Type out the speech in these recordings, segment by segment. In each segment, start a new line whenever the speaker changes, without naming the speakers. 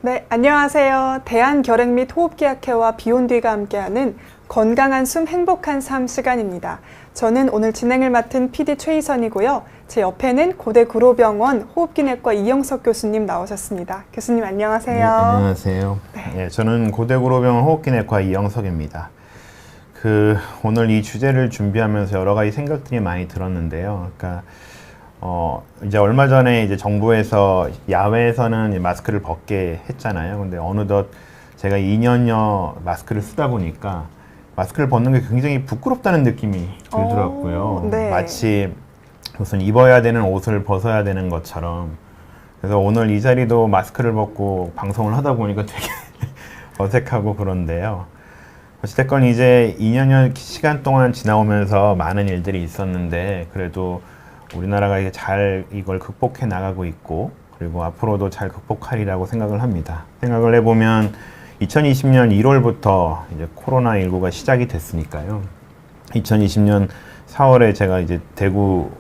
네, 안녕하세요. 대한결핵 및 호흡기학회와 비욘드가 함께하는 건강한 숨, 행복한 삶 시간입니다. 저는 오늘 진행을 맡은 PD 최희선이고요. 제 옆에는 고대구로병원 호흡기내과 이영석 교수님 나오셨습니다. 교수님 안녕하세요.
네, 안녕하세요.
네.
저는 고대구로병원 호흡기내과 이영석입니다. 오늘 이 주제를 준비하면서 여러 가지 생각들이 많이 들었는데요. 그러니까 이제 얼마 전에 이제 정부에서 야외에서는 마스크를 벗게 했잖아요. 근데 어느덧 제가 2년여 마스크를 쓰다 보니까 마스크를 벗는 게 굉장히 부끄럽다는 느낌이 들더라고요.
네.
마치 무슨 입어야 되는 옷을 벗어야 되는 것처럼. 그래서 오늘 이 자리도 마스크를 벗고 방송을 하다 보니까 되게 어색하고 그런데요. 어쨌든 이제 2년여 시간 동안 지나오면서 많은 일들이 있었는데 그래도 우리나라가 이게 잘 이걸 극복해 나가고 있고 그리고 앞으로도 잘 극복하리라고 생각을 합니다. 생각을 해보면 2020년 1월부터 이제 코로나19가 시작이 됐으니까요. 2020년 4월에 제가 이제 대구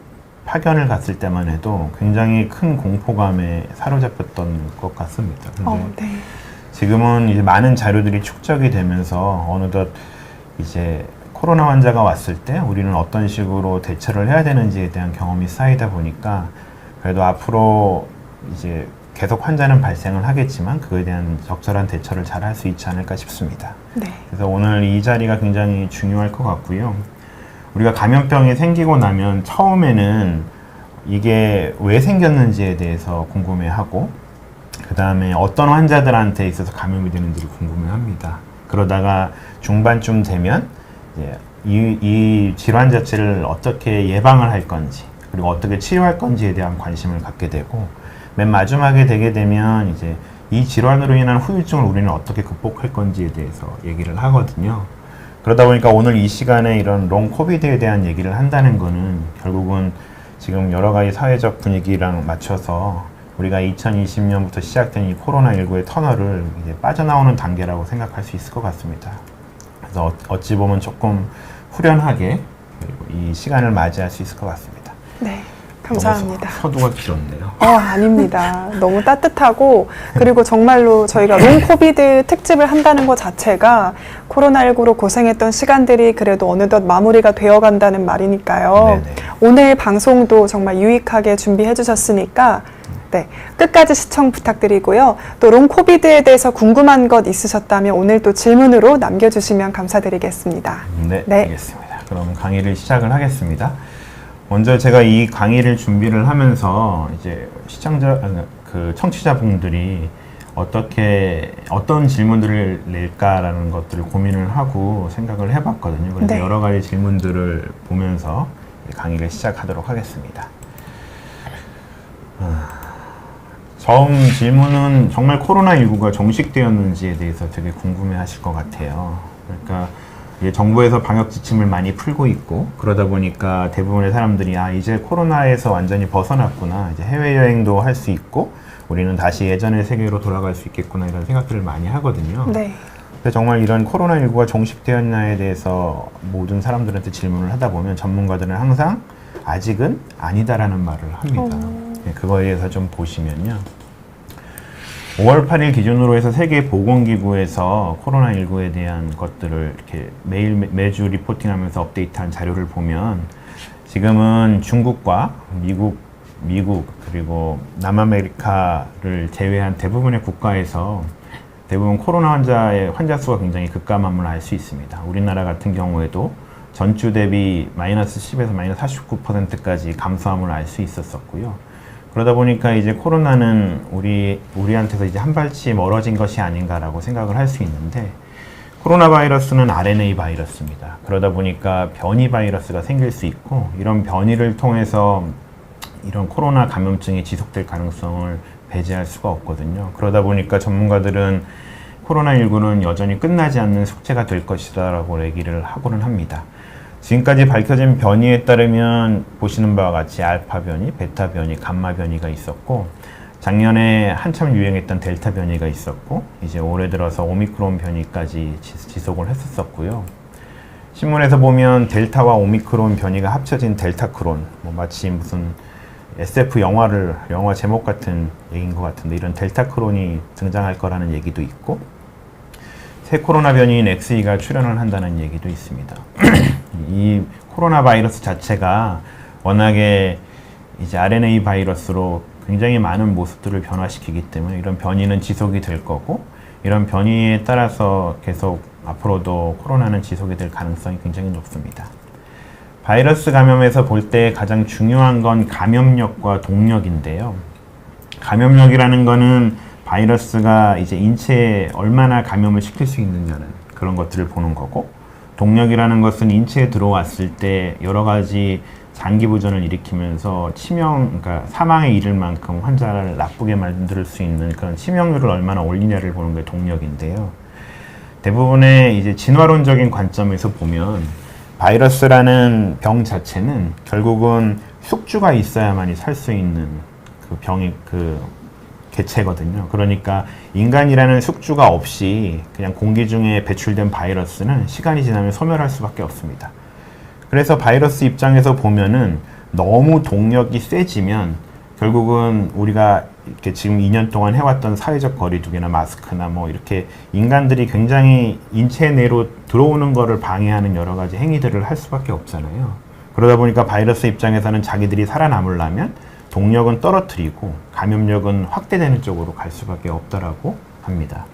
파견을 갔을 때만 해도 굉장히 큰 공포감에 사로잡혔던 것 같습니다. 근데
네.
지금은 이제 많은 자료들이 축적이 되면서 어느덧 이제 코로나 환자가 왔을 때 우리는 어떤 식으로 대처를 해야 되는지에 대한 경험이 쌓이다 보니까 그래도 앞으로 이제 계속 환자는 발생을 하겠지만 그거에 대한 적절한 대처를 잘 할 수 있지 않을까 싶습니다.
네.
그래서 오늘 이 자리가 굉장히 중요할 것 같고요. 우리가 감염병이 생기고 나면 처음에는 이게 왜 생겼는지에 대해서 궁금해하고 그 다음에 어떤 환자들한테 있어서 감염이 되는지를 궁금해합니다. 그러다가 중반쯤 되면 이제 이 질환 자체를 어떻게 예방을 할 건지 그리고 어떻게 치료할 건지에 대한 관심을 갖게 되고 맨 마지막에 되게 되면 이제 이 질환으로 인한 후유증을 우리는 어떻게 극복할 건지에 대해서 얘기를 하거든요. 그러다 보니까 오늘 이 시간에 이런 롱 코비드에 대한 얘기를 한다는 거는 결국은 지금 여러 가지 사회적 분위기랑 맞춰서 우리가 2020년부터 시작된 이 코로나19의 터널을 이제 빠져나오는 단계라고 생각할 수 있을 것 같습니다. 그래서 어찌 보면 조금 후련하게 그리고 이 시간을 맞이할 수 있을 것 같습니다.
네. 감사합니다.
서두가 길었네요.
아닙니다. 너무 따뜻하고 그리고 정말로 저희가 롱 코비드 특집을 한다는 것 자체가 코로나19로 고생했던 시간들이 그래도 어느덧 마무리가 되어 간다는 말이니까요.
네네.
오늘 방송도 정말 유익하게 준비해 주셨으니까 네, 끝까지 시청 부탁드리고요. 또 롱 코비드에 대해서 궁금한 것 있으셨다면 오늘 또 질문으로 남겨주시면 감사드리겠습니다.
네,
네.
알겠습니다. 그럼 강의를 시작을 하겠습니다. 먼저 제가 이 강의를 준비를 하면서 이제 청취자분들이 어떤 질문들을 낼까라는 것들을 고민을 하고 생각을 해봤거든요. 그래서
네.
여러 가지 질문들을 보면서 강의를 시작하도록 하겠습니다. 처음 질문은 정말 코로나19가 종식되었는지에 대해서 되게 궁금해 하실 것 같아요. 그러니까 이제 정부에서 방역 지침을 많이 풀고 있고 그러다 보니까 대부분의 사람들이 이제 코로나에서 완전히 벗어났구나, 이제 해외여행도 할 수 있고 우리는 다시 예전의 세계로 돌아갈 수 있겠구나 이런 생각들을 많이 하거든요.
네.
근데 정말 이런 코로나19가 종식되었냐에 대해서 모든 사람들한테 질문을 하다 보면 전문가들은 항상 아직은 아니다라는 말을 합니다. 네, 그거에 대해서 좀 보시면요. 5월 8일 기준으로 해서 세계보건기구에서 코로나19에 대한 것들을 이렇게 매주 리포팅하면서 업데이트한 자료를 보면 지금은 중국과 미국 그리고 남아메리카를 제외한 대부분의 국가에서 대부분 코로나 환자 수가 굉장히 급감함을 알 수 있습니다. 우리나라 같은 경우에도 전주 대비 마이너스 10에서 마이너스 49%까지 감소함을 알 수 있었었고요. 그러다 보니까 이제 코로나는 우리한테서 이제 한 발치 멀어진 것이 아닌가라고 생각을 할 수 있는데 코로나 바이러스는 RNA 바이러스입니다. 그러다 보니까 변이 바이러스가 생길 수 있고 이런 변이를 통해서 이런 코로나 감염증이 지속될 가능성을 배제할 수가 없거든요. 그러다 보니까 전문가들은 코로나19는 여전히 끝나지 않는 숙제가 될 것이다 라고 얘기를 하고는 합니다. 지금까지 밝혀진 변이에 따르면 보시는 바와 같이 알파 변이, 베타 변이, 감마 변이가 있었고 작년에 한참 유행했던 델타 변이가 있었고 이제 올해 들어서 오미크론 변이까지 지속을 했었고요. 신문에서 보면 델타와 오미크론 변이가 합쳐진 델타크론, 마치 무슨 SF 영화 제목 같은 얘기인 것 같은데, 이런 델타 크론이 등장할 거라는 얘기도 있고, 새 코로나 변이인 XE가 출현을 한다는 얘기도 있습니다. 이 코로나 바이러스 자체가 워낙에 이제 RNA 바이러스로 굉장히 많은 모습들을 변화시키기 때문에 이런 변이는 지속이 될 거고, 이런 변이에 따라서 계속 앞으로도 코로나는 지속이 될 가능성이 굉장히 높습니다. 바이러스 감염에서 볼 때 가장 중요한 건 감염력과 동력인데요. 감염력이라는 거는 바이러스가 이제 인체에 얼마나 감염을 시킬 수 있느냐는 그런 것들을 보는 거고, 동력이라는 것은 인체에 들어왔을 때 여러 가지 장기 부전을 일으키면서 그러니까 사망에 이를 만큼 환자를 나쁘게 만들 수 있는 그런 치명률을 얼마나 올리냐를 보는 게 동력인데요. 대부분의 이제 진화론적인 관점에서 보면 바이러스라는 병 자체는 결국은 숙주가 있어야만이 살 수 있는 그 병이 개체거든요. 그러니까 인간이라는 숙주가 없이 그냥 공기 중에 배출된 바이러스는 시간이 지나면 소멸할 수밖에 없습니다. 그래서 바이러스 입장에서 보면은 너무 동력이 세지면 결국은 우리가 이렇게 지금 2년 동안 해왔던 사회적 거리두기나 마스크나 뭐 이렇게 인간들이 굉장히 인체 내로 들어오는 거를 방해하는 여러 가지 행위들을 할 수밖에 없잖아요. 그러다 보니까 바이러스 입장에서는 자기들이 살아남으려면 동력은 떨어뜨리고 감염력은 확대되는 쪽으로 갈 수밖에 없다라고 합니다.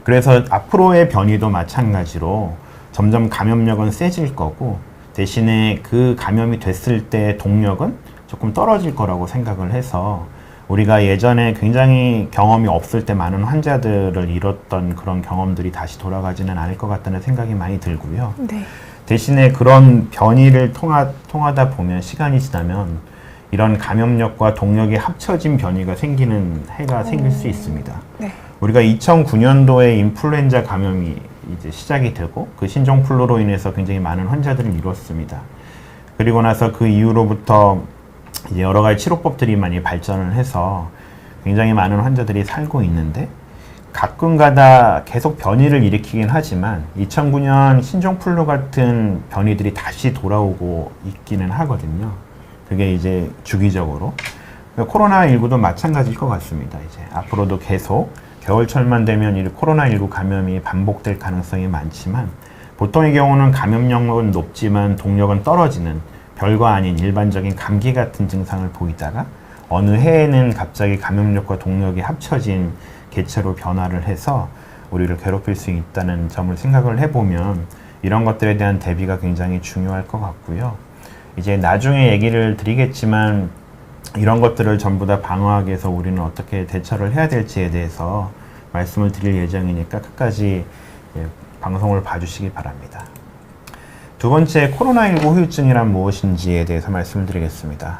그래서 앞으로의 변이도 마찬가지로 점점 감염력은 세질 거고, 대신에 그 감염이 됐을 때 동력은 조금 떨어질 거라고 생각을 해서 우리가 예전에 굉장히 경험이 없을 때 많은 환자들을 잃었던 그런 경험들이 다시 돌아가지는 않을 것 같다는 생각이 많이 들고요.
네.
대신에 그런 변이를 통하다 보면 시간이 지나면 이런 감염력과 동력이 합쳐진 변이가 생기는 해가 생길 수 있습니다.
네.
우리가 2009년도에 인플루엔자 감염이 이제 시작이 되고 그 신종플루로 인해서 굉장히 많은 환자들을 잃었습니다. 그리고 나서 그 이후로부터 이제 여러 가지 치료법들이 많이 발전을 해서 굉장히 많은 환자들이 살고 있는데, 가끔가다 계속 변이를 일으키긴 하지만 2009년 신종플루 같은 변이들이 다시 돌아오고 있기는 하거든요. 그게 이제 주기적으로. 코로나19도 마찬가지일 것 같습니다. 이제 앞으로도 계속 겨울철만 되면 이 코로나19 감염이 반복될 가능성이 많지만, 보통의 경우는 감염력은 높지만 동력은 떨어지는 별거 아닌 일반적인 감기 같은 증상을 보이다가 어느 해에는 갑자기 감염력과 동력이 합쳐진 개체로 변화를 해서 우리를 괴롭힐 수 있다는 점을 생각을 해보면 이런 것들에 대한 대비가 굉장히 중요할 것 같고요. 이제 나중에 얘기를 드리겠지만 이런 것들을 전부 다 방어하기 위해서 우리는 어떻게 대처를 해야 될지에 대해서 말씀을 드릴 예정이니까 끝까지 방송을 봐주시기 바랍니다. 두 번째, 코로나19 후유증이란 무엇인지에 대해서 말씀을 드리겠습니다.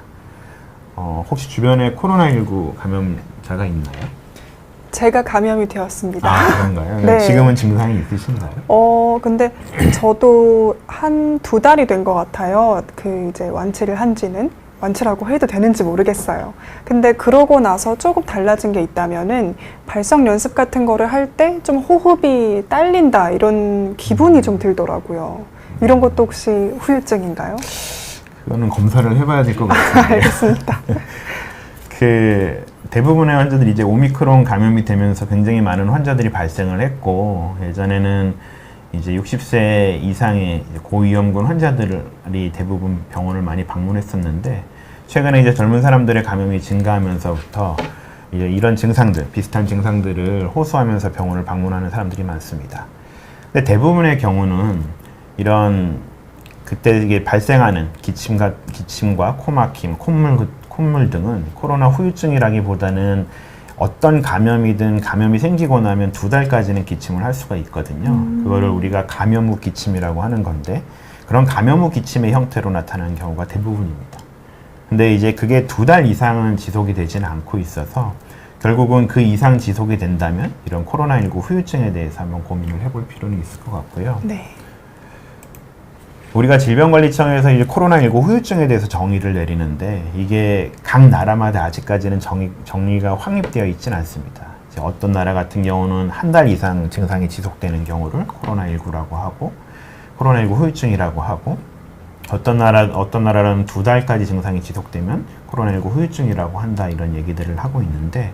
혹시 주변에 코로나19 감염자가 있나요?
제가 감염이 되었습니다.
아, 그런가요?
네.
지금은 증상이 있으신가요?
근데 저도 한 2달이 된 것 같아요. 이제 완치를 한 지는. 완치라고 해도 되는지 모르겠어요. 근데 그러고 나서 조금 달라진 게 있다면은 발성 연습 같은 거를 할 때 좀 호흡이 딸린다 이런 기분이 좀 들더라고요. 이런 것도 혹시 후유증인가요?
그거는 검사를 해봐야 될 것 같은데.
알겠습니다.
대부분의 환자들이 이제 오미크론 감염이 되면서 굉장히 많은 환자들이 발생을 했고, 예전에는 이제 60세 이상의 고위험군 환자들이 대부분 병원을 많이 방문했었는데, 최근에 이제 젊은 사람들의 감염이 증가하면서부터 이제 이런 증상들, 비슷한 증상들을 호소하면서 병원을 방문하는 사람들이 많습니다. 근데 대부분의 경우는 그때 이게 발생하는 기침과 코막힘, 콧물 등은 코로나 후유증이라기보다는 어떤 감염이든 감염이 생기고 나면 2달까지는 기침을 할 수가 있거든요. 그거를 우리가 감염 후 기침이라고 하는 건데, 그런 감염 후 기침의 형태로 나타나는 경우가 대부분입니다. 근데 이제 그게 2달 이상은 지속이 되지는 않고 있어서 결국은 그 이상 지속이 된다면 이런 코로나19 후유증에 대해서 한번 고민을 해볼 필요는 있을 것 같고요.
네.
우리가 질병관리청에서 이제 코로나19 후유증에 대해서 정의를 내리는데, 이게 각 나라마다 아직까지는 정의가 확립되어 있지는 않습니다. 이제 어떤 나라 같은 경우는 한 달 이상 증상이 지속되는 경우를 코로나19라고 하고, 코로나19 후유증이라고 하고, 어떤 나라는 2달까지 증상이 지속되면 코로나19 후유증이라고 한다, 이런 얘기들을 하고 있는데,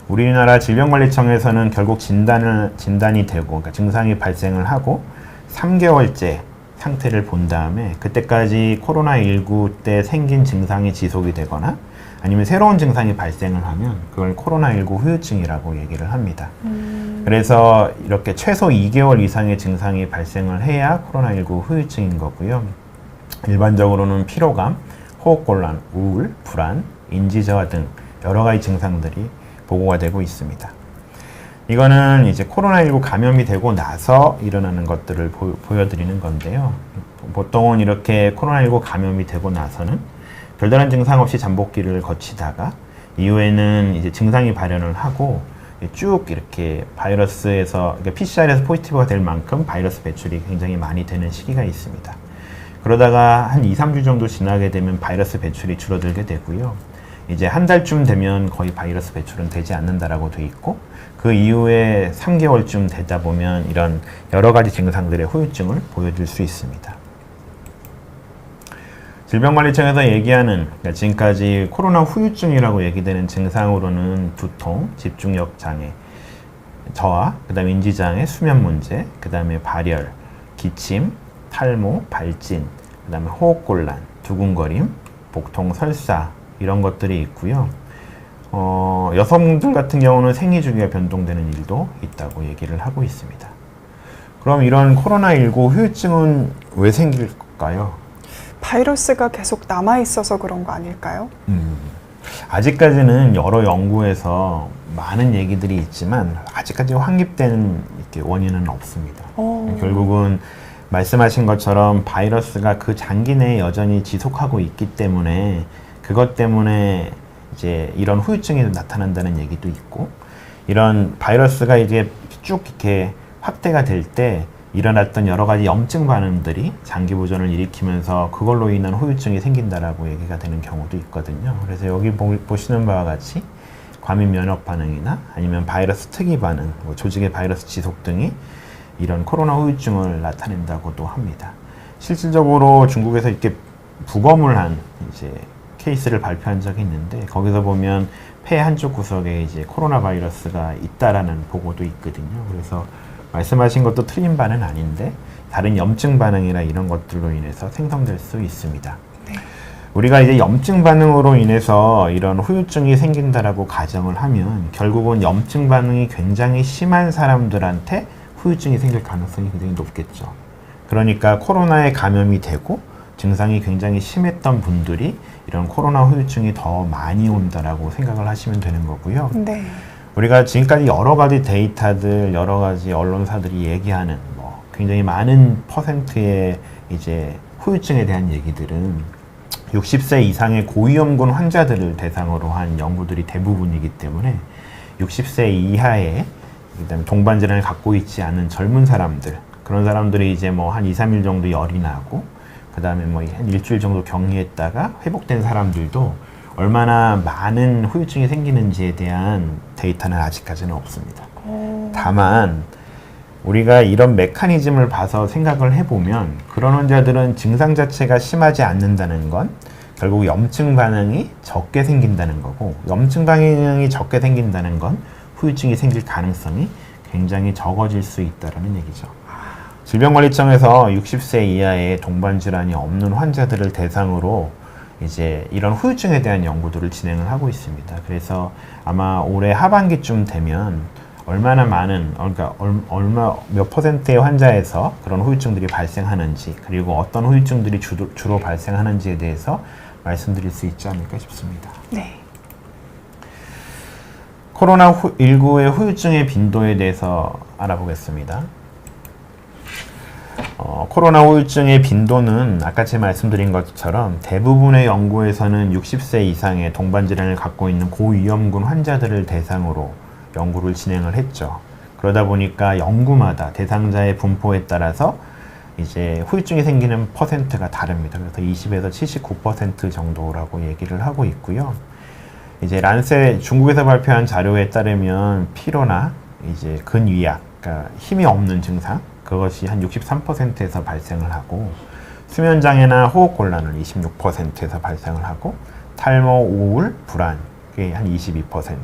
우리나라 질병관리청에서는 결국 진단이 되고, 그러니까 증상이 발생을 하고 3개월째 상태를 본 다음에 그때까지 코로나19 때 생긴 증상이 지속이 되거나 아니면 새로운 증상이 발생을 하면 그걸 코로나19 후유증이라고 얘기를 합니다. 그래서 이렇게 최소 2개월 이상의 증상이 발생을 해야 코로나19 후유증인 거고요. 일반적으로는 피로감, 호흡곤란, 우울, 불안, 인지저하 등 여러 가지 증상들이 보고가 되고 있습니다. 이거는 이제 코로나19 감염이 되고 나서 일어나는 것들을 보여드리는 건데요. 보통은 이렇게 코로나19 감염이 되고 나서는 별다른 증상 없이 잠복기를 거치다가 이후에는 이제 증상이 발현을 하고 쭉 이렇게 바이러스에서, 그러니까 PCR에서 포지티브가 될 만큼 바이러스 배출이 굉장히 많이 되는 시기가 있습니다. 그러다가 한 2, 3주 정도 지나게 되면 바이러스 배출이 줄어들게 되고요. 이제 한 달쯤 되면 거의 바이러스 배출은 되지 않는다라고 돼 있고, 그 이후에 3개월쯤 되다 보면 이런 여러 가지 증상들의 후유증을 보여줄 수 있습니다. 질병관리청에서 얘기하는, 그러니까 지금까지 코로나 후유증이라고 얘기되는 증상으로는 두통, 집중력 장애, 저하, 그 다음에 인지장애, 수면 문제, 그 다음에 발열, 기침, 탈모, 발진, 그 다음에 호흡곤란, 두근거림, 복통, 설사, 이런 것들이 있고요. 여성들 같은 경우는 생리주기가 변동되는 일도 있다고 얘기를 하고 있습니다. 그럼 이런 코로나19 후유증은 왜 생길까요?
바이러스가 계속 남아있어서 그런 거 아닐까요?
아직까지는 여러 연구에서 많은 얘기들이 있지만 아직까지 확립된 원인은 없습니다. 결국은 말씀하신 것처럼 바이러스가 그 장기 내에 여전히 지속하고 있기 때문에 그것 때문에 이제 이런 후유증이 나타난다는 얘기도 있고, 이런 바이러스가 이제 쭉 이렇게 확대가 될 때 일어났던 여러 가지 염증 반응들이 장기 부전을 일으키면서 그걸로 인한 후유증이 생긴다라고 얘기가 되는 경우도 있거든요. 그래서 여기 보시는 바와 같이 과민 면역 반응이나 아니면 바이러스 특이 반응, 조직의 바이러스 지속 등이 이런 코로나 후유증을 나타낸다고도 합니다. 실질적으로 중국에서 이렇게 부검을 한 이제 케이스를 발표한 적이 있는데, 거기서 보면 폐 한쪽 구석에 이제 코로나 바이러스가 있다라는 보고도 있거든요. 그래서 말씀하신 것도 틀린 바는 아닌데 다른 염증 반응이나 이런 것들로 인해서 생성될 수 있습니다.
네.
우리가 이제 염증 반응으로 인해서 이런 후유증이 생긴다라고 가정을 하면 결국은 염증 반응이 굉장히 심한 사람들한테 후유증이 생길 가능성이 굉장히 높겠죠. 그러니까 코로나에 감염이 되고 증상이 굉장히 심했던 분들이 이런 코로나 후유증이 더 많이 온다라고 생각을 하시면 되는 거고요.
네.
우리가 지금까지 여러 가지 데이터들, 여러 가지 언론사들이 얘기하는 굉장히 많은 퍼센트의 이제 후유증에 대한 얘기들은 60세 이상의 고위험군 환자들을 대상으로 한 연구들이 대부분이기 때문에 60세 이하의, 그다음에 동반 질환을 갖고 있지 않은 젊은 사람들, 그런 사람들이 이제 한 2, 3일 정도 열이 나고 그다음에 한 일주일 정도 격리했다가 회복된 사람들도 얼마나 많은 후유증이 생기는지에 대한 데이터는 아직까지는 없습니다. 다만 우리가 이런 메커니즘을 봐서 생각을 해보면 그런 환자들은 증상 자체가 심하지 않는다는 건 결국 염증 반응이 적게 생긴다는 거고, 염증 반응이 적게 생긴다는 건 후유증이 생길 가능성이 굉장히 적어질 수 있다는 얘기죠. 질병관리청에서 60세 이하의 동반 질환이 없는 환자들을 대상으로 이제 이런 후유증에 대한 연구들을 진행을 하고 있습니다. 그래서 아마 올해 하반기쯤 되면 얼마나 많은, 그러니까 몇 퍼센트의 환자에서 그런 후유증들이 발생하는지, 그리고 어떤 후유증들이 주로 발생하는지에 대해서 말씀드릴 수 있지 않을까 싶습니다.
네.
코로나19의 후유증의 빈도에 대해서 알아보겠습니다. 코로나 후유증의 빈도는 아까 제가 말씀드린 것처럼 대부분의 연구에서는 60세 이상의 동반 질환을 갖고 있는 고위험군 환자들을 대상으로 연구를 진행을 했죠. 그러다 보니까 연구마다 대상자의 분포에 따라서 이제 후유증이 생기는 퍼센트가 다릅니다. 그래서 20에서 79% 정도라고 얘기를 하고 있고요. 이제 란셋 중국에서 발표한 자료에 따르면 피로나 이제 근위약, 그러니까 힘이 없는 증상, 그것이 한 63%에서 발생을 하고, 수면장애나 호흡곤란을 26%에서 발생을 하고 탈모, 우울, 불안이 한 22%,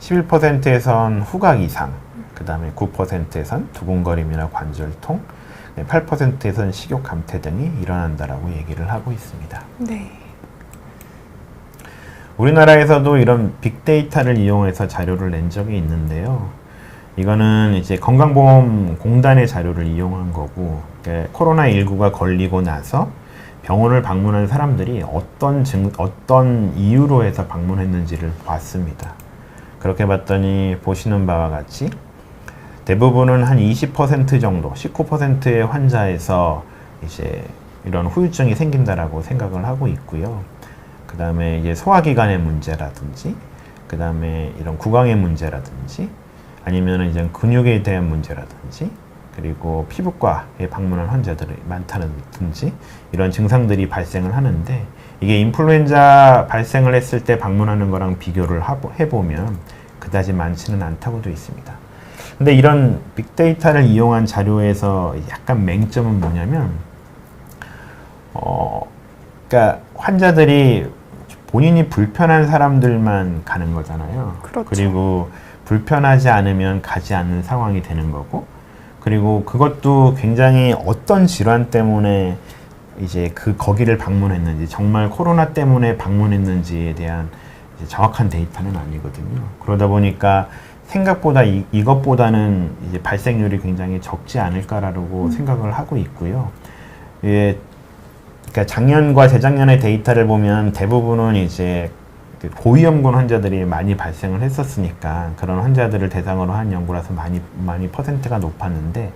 11%에선 후각 이상, 그 다음에 9%에선 두근거림이나 관절통, 8%에선 식욕 감퇴 등이 일어난다라고 얘기를 하고 있습니다.
네.
우리나라에서도 이런 빅데이터를 이용해서 자료를 낸 적이 있는데요. 이거는 이제 건강보험공단의 자료를 이용한 거고, 코로나19가 걸리고 나서 병원을 방문한 사람들이 어떤 이유로 해서 방문했는지를 봤습니다. 그렇게 봤더니 보시는 바와 같이 대부분은 한 20% 정도, 19%의 환자에서 이제 이런 후유증이 생긴다라고 생각을 하고 있고요. 그 다음에 이제 소화기관의 문제라든지, 그 다음에 이런 구강의 문제라든지, 아니면 이제 근육에 대한 문제라든지, 그리고 피부과에 방문한 환자들이 많다든지 이런 증상들이 발생을 하는데, 이게 인플루엔자 발생을 했을 때 방문하는 거랑 비교를 해보면 그다지 많지는 않다고 되어 있습니다. 근데 이런 빅데이터를 이용한 자료에서 약간 맹점은 뭐냐면, 그러니까 환자들이 본인이 불편한 사람들만 가는 거잖아요.
그렇죠.
그리고 불편하지 않으면 가지 않는 상황이 되는 거고, 그리고 그것도 굉장히 어떤 질환 때문에 이제 거기를 방문했는지, 정말 코로나 때문에 방문했는지에 대한 이제 정확한 데이터는 아니거든요. 그러다 보니까 생각보다 이것보다는 이제 발생률이 굉장히 적지 않을까라고 생각을 하고 있고요. 예, 그러니까 작년과 재작년의 데이터를 보면 대부분은 이제 고위험군 환자들이 많이 발생을 했었으니까 그런 환자들을 대상으로 한 연구라서 많이 퍼센트가 높았는데,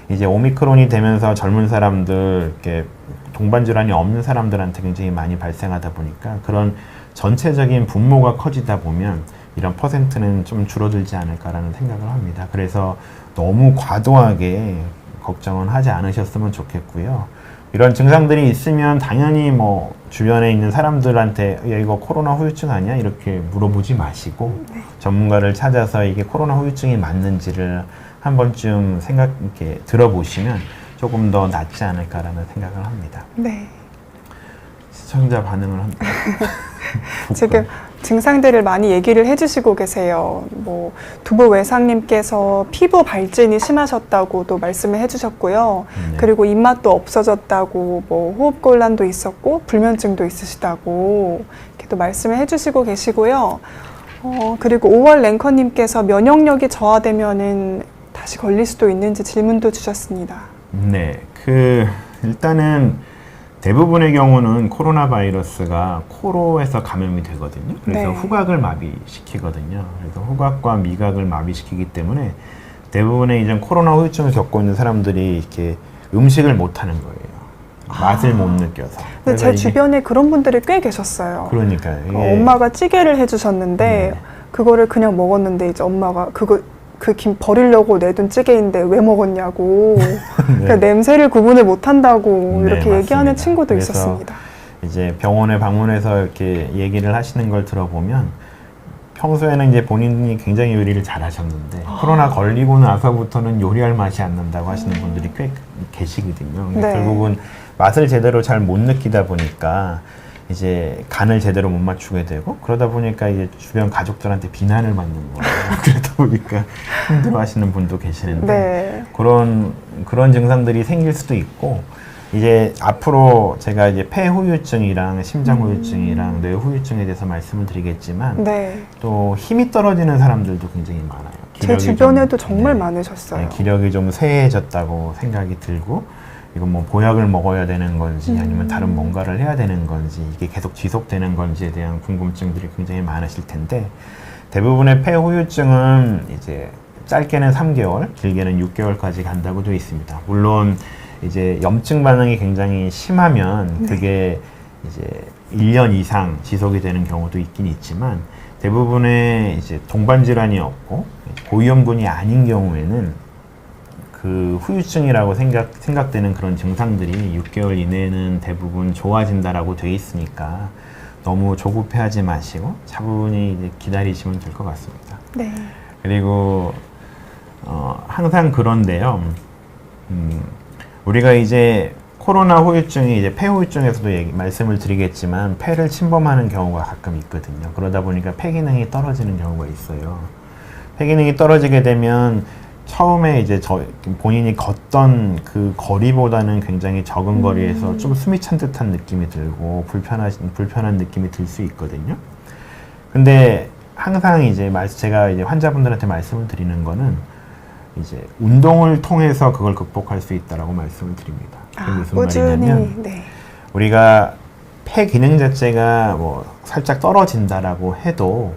이제 오미크론이 되면서 젊은 사람들, 이렇게 동반 질환이 없는 사람들한테 굉장히 많이 발생하다 보니까 그런 전체적인 분모가 커지다 보면 이런 퍼센트는 좀 줄어들지 않을까라는 생각을 합니다. 그래서 너무 과도하게 걱정은 하지 않으셨으면 좋겠고요. 이런 증상들이 있으면 당연히 뭐 주변에 있는 사람들한테 야, 이거 코로나 후유증 아니야? 이렇게 물어보지 마시고 전문가를 찾아서 이게 코로나 후유증이 맞는지를 한 번쯤 이렇게 들어보시면 조금 더 낫지 않을까라는 생각을 합니다.
네.
시청자 반응을 합니다.
지금 증상들을 많이 얘기를 해주시고 계세요. 뭐 두부 외상님께서 피부 발진이 심하셨다고도 말씀을 해주셨고요.
네.
그리고 입맛도 없어졌다고, 뭐 호흡곤란도 있었고 불면증도 있으시다고 이렇게 또 말씀을 해주시고 계시고요. 그리고 5월 랭커님께서 면역력이 저하되면은 다시 걸릴 수도 있는지 질문도 주셨습니다.
네, 일단은 대부분의 경우는 코로나 바이러스가 코로에서 감염이 되거든요. 그래서
네.
후각을 마비시키거든요. 그래서 후각과 미각을 마비시키기 때문에 대부분의 이제 코로나 후유증을 겪고 있는 사람들이 이렇게 음식을 못 하는 거예요. 맛을 못 느껴서.
근데 제 주변에 그런 분들이 꽤 계셨어요.
그러니까요. 이게
엄마가 찌개를 해주셨는데
네.
그거를 그냥 먹었는데 이제 엄마가 그 김 버리려고 내둔 찌개인데 왜 먹었냐고 그러니까 냄새를 구분을 못한다고
네,
이렇게
맞습니다.
얘기하는 친구도
그래서
있었습니다.
이제 병원에 방문해서 이렇게 얘기를 하시는 걸 들어보면 평소에는 이제 본인이 굉장히 요리를 잘하셨는데 코로나 걸리고 나서부터는 요리할 맛이 안 난다고 하시는 분들이 꽤 계시거든요. 그러니까
네.
결국은 맛을 제대로 잘 못 느끼다 보니까 이제 간을 제대로 못 맞추게 되고, 그러다 보니까 이제 주변 가족들한테 비난을 받는 거예요. 그러다 보니까 힘들어하시는 분도 계시는데
네.
그런 증상들이 생길 수도 있고, 이제 앞으로 제가 이제 폐 후유증이랑 심장 후유증이랑 뇌 후유증에 대해서 말씀을 드리겠지만
네.
또 힘이 떨어지는 사람들도 굉장히 많아요.
제 주변에도 정말
네,
많으셨어요.
네, 기력이 좀 쇠해졌다고 생각이 들고, 이건 뭐 보약을 먹어야 되는 건지 아니면 다른 뭔가를 해야 되는 건지, 이게 계속 지속되는 건지에 대한 궁금증들이 굉장히 많으실 텐데, 대부분의 폐 후유증은 이제 짧게는 3개월, 길게는 6개월까지 간다고 되어 있습니다. 물론 이제 염증 반응이 굉장히 심하면 그게 이제 1년 이상 지속이 되는 경우도 있긴 있지만, 대부분의 이제 동반 질환이 없고 고위험군이 아닌 경우에는 그 후유증이라고 생각되는 그런 증상들이 6개월 이내에는 대부분 좋아진다라고 돼 있으니까 너무 조급해하지 마시고 차분히 이제 기다리시면 될 것 같습니다.
네.
그리고 항상 그런데요. 우리가 이제 코로나 후유증이 이제 폐 후유증에서도 말씀을 드리겠지만 폐를 침범하는 경우가 가끔 있거든요. 그러다 보니까 폐 기능이 떨어지는 경우가 있어요. 폐 기능이 떨어지게 되면 처음에 이제 본인이 걷던 그 거리보다는 굉장히 적은 거리에서 좀 숨이 찬 듯한 느낌이 들고 불편한 느낌이 들 수 있거든요. 근데 항상 이제 제가 이제 환자분들한테 말씀을 드리는 거는 이제 운동을 통해서 그걸 극복할 수 있다라고 말씀을 드립니다. 그게 무슨 말이냐면
네.
우리가 폐 기능 자체가 뭐 살짝 떨어진다라고 해도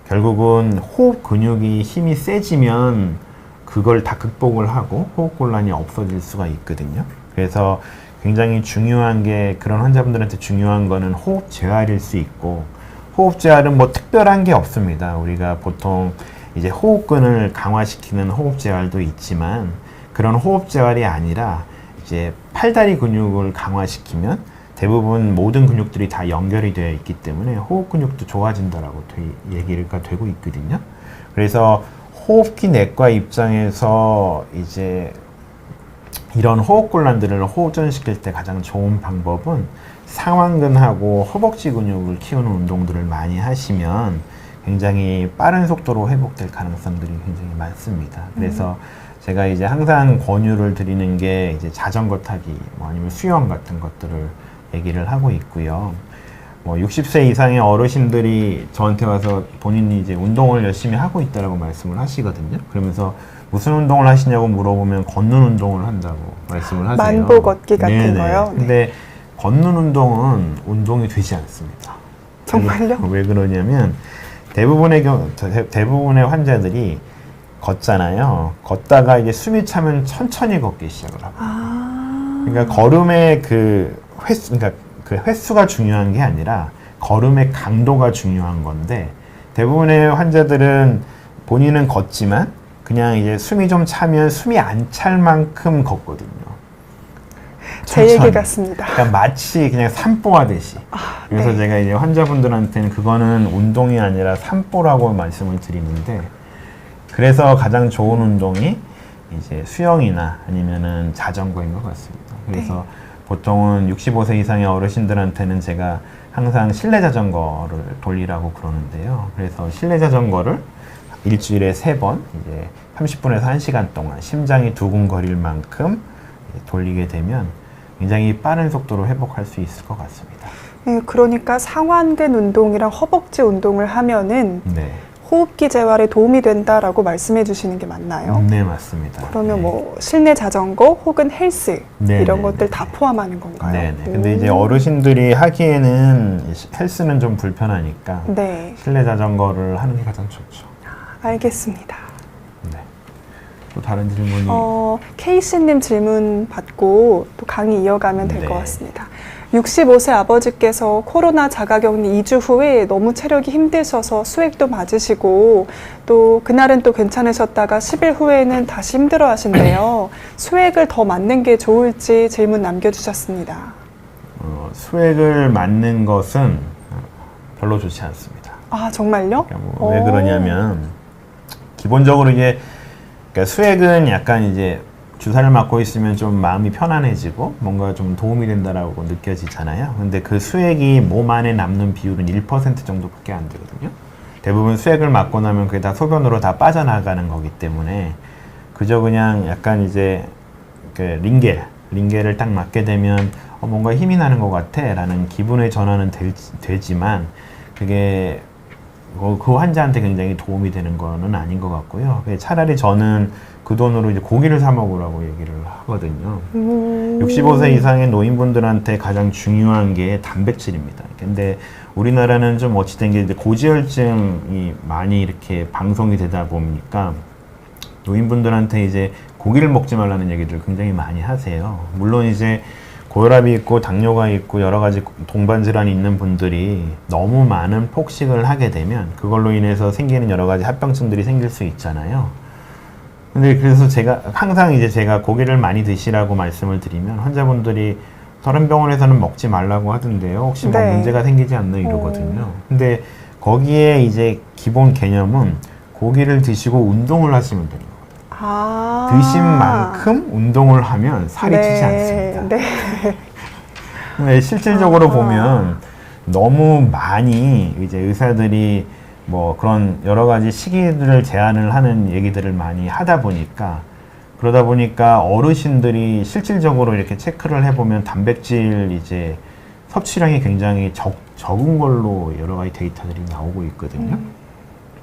결국은 호흡 근육이 힘이 세지면 그걸 다 극복을 하고 호흡곤란이 없어질 수가 있거든요. 그래서 굉장히 중요한 게 그런 환자분들한테 중요한 거는 호흡 재활일 수 있고 호흡 재활은 뭐 특별한 게 없습니다. 우리가 보통 이제 호흡근을 강화시키는 호흡 재활도 있지만 그런 호흡 재활이 아니라 이제 팔다리 근육을 강화시키면 대부분 모든 근육들이 다 연결이 되어 있기 때문에 호흡 근육도 좋아진다라고 얘기가 되고 있거든요. 그래서 호흡기 내과 입장에서 이제 이런 호흡곤란들을 호전시킬 때 가장 좋은 방법은 상완근하고 허벅지 근육을 키우는 운동들을 많이 하시면 굉장히 빠른 속도로 회복될 가능성들이 굉장히 많습니다. 그래서 제가 이제 항상 권유를 드리는 게 이제 자전거 타기, 뭐 아니면 수영 같은 것들을 얘기를 하고 있고요. 뭐 60세 이상의 어르신들이 저한테 와서 본인이 이제 운동을 열심히 하고 있다라고 말씀을 하시거든요. 그러면서 무슨 운동을 하시냐고 물어보면 걷는 운동을 한다고 말씀을 하세요.
만보 걷기 같은
네네.
거요? 네.
근데 걷는 운동은 운동이 되지 않습니다.
정말요?
왜 그러냐면 대부분의 환자들이 걷잖아요. 걷다가 이제 숨이 차면 천천히 걷기 시작을 하고. 그러니까 걸음의 그러니까 그 횟수가 중요한 게 아니라 걸음의 강도가 중요한 건데 대부분의 환자들은 본인은 걷지만 그냥 이제 숨이 좀 차면 숨이 안 찰 만큼 걷거든요.
제 얘기 같습니다.
그러니까 마치 그냥 산보하듯이. 그래서
네.
제가 이제 환자분들한테는 그거는 운동이 아니라 산보라고 말씀을 드리는데 그래서 가장 좋은 운동이 이제 수영이나 아니면은 자전거인 것 같습니다. 그래서
네.
보통은 65세 이상의 어르신들한테는 제가 항상 실내 자전거를 돌리라고 그러는데요. 그래서 실내 자전거를 일주일에 3번, 이제 30분에서 1시간 동안 심장이 두근거릴 만큼 돌리게 되면 굉장히 빠른 속도로 회복할 수 있을 것 같습니다.
네, 그러니까 상완근 운동이랑 허벅지 운동을 하면은
네.
호흡기 재활에 도움이 된다라고 말씀해 주시는 게 맞나요?
네, 맞습니다.
그러면
네.
뭐 실내 자전거 혹은 헬스
네,
이런
네,
것들
네,
다
네.
포함하는 건가요?
네. 근데 이제 어르신들이 하기에는 헬스는 좀 불편하니까
네,
실내 자전거를 하는 게 가장 좋죠.
알겠습니다.
네. 또 다른 질문이
케이씨님 질문 받고 또 강의 이어가면 될 것
네.
같습니다. 65세 아버지께서 코로나 자가격리 2주 후에 너무 체력이 힘드셔서 수액도 맞으시고 또 그날은 또 괜찮으셨다가 10일 후에는 다시 힘들어 하신대요. 수액을 더 맞는 게 좋을지 질문 남겨주셨습니다.
수액을 맞는 것은 별로 좋지 않습니다.
아, 정말요?
그러니까 왜 그러냐면 기본적으로 이제 그러니까 수액은 약간 이제 주사를 맞고 있으면 좀 마음이 편안해지고 뭔가 좀 도움이 된다라고 느껴지잖아요. 근데 그 수액이 몸 안에 남는 비율은 1% 정도밖에 안 되거든요. 대부분 수액을 맞고 나면 그게 다 소변으로 다 빠져나가는 거기 때문에 그저 그냥 약간 이제 그 링겔을 딱 맞게 되면 뭔가 힘이 나는 것 같아 라는 기분의 전환은 되지만 그게 그 환자한테 굉장히 도움이 되는 거는 아닌 것 같고요. 차라리 저는 그 돈으로 이제 고기를 사 먹으라고 얘기를 하거든요. 65세 이상의 노인분들한테 가장 중요한 게 단백질입니다. 근데 우리나라는 좀 어찌된 게 이제 고지혈증이 많이 이렇게 방송이 되다 보니까 노인분들한테 이제 고기를 먹지 말라는 얘기를 굉장히 많이 하세요. 물론 이제 고혈압이 있고 당뇨가 있고 여러 가지 동반 질환이 있는 분들이 너무 많은 폭식을 하게 되면 그걸로 인해서 생기는 여러 가지 합병증들이 생길 수 있잖아요. 근데 그래서 제가 항상 이제 제가 고기를 많이 드시라고 말씀을 드리면 환자분들이 다른 병원에서는 먹지 말라고 하던데요. 혹시 뭐
네.
문제가 생기지 않나 이러거든요. 근데 거기에 이제 기본 개념은 고기를 드시고 운동을 하시면 되는 거예요. 드신 만큼 운동을 하면 살이 찌지 않습니다.
네.
근데 실질적으로 보면 너무 많이 이제 의사들이 뭐 그런 여러 가지 시기들을 제한을 하는 얘기들을 많이 하다 보니까 그러다 보니까 어르신들이 실질적으로 이렇게 체크를 해보면 단백질 이제 섭취량이 굉장히 적은 걸로 여러 가지 데이터들이 나오고 있거든요.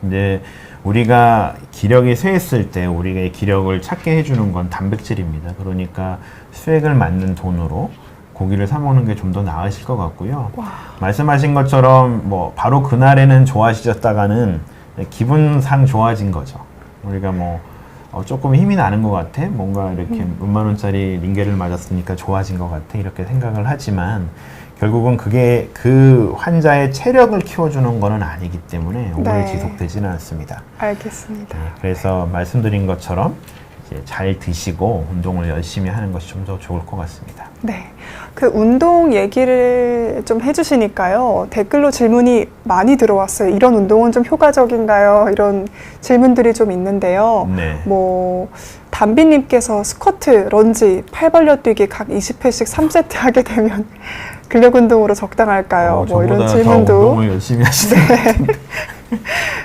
근데 우리가 기력이 쇠했을 때 우리가 기력을 찾게 해주는 건 단백질입니다. 그러니까 수액을 맞는 돈으로 고기를 사 먹는 게 좀 더 나으실 것 같고요.
와.
말씀하신 것처럼 뭐 바로 그날에는 좋아지셨다가는 기분상 좋아진 거죠. 우리가 뭐 조금 힘이 나는 것 같아. 뭔가 이렇게 몇만 원짜리 링겔을 맞았으니까 좋아진 것 같아. 이렇게 생각을 하지만 결국은 그게 그 환자의 체력을 키워주는 거는 아니기 때문에 오래
네.
지속되지는 않습니다.
알겠습니다.
네, 그래서 말씀드린 것처럼 이제 잘 드시고 운동을 열심히 하는 것이 좀 더 좋을 것 같습니다.
네. 그 운동 얘기를 좀 해주시니까요. 댓글로 질문이 많이 들어왔어요. 이런 운동은 좀 효과적인가요? 이런 질문들이 좀 있는데요.
네.
뭐, 담비님께서 스쿼트, 런지, 팔 벌려 뛰기 각 20회씩 3세트 하게 되면 근력 운동으로 적당할까요? 뭐 이런
저보다
질문도.
더 운동을 열심히 하시는 것 같은데.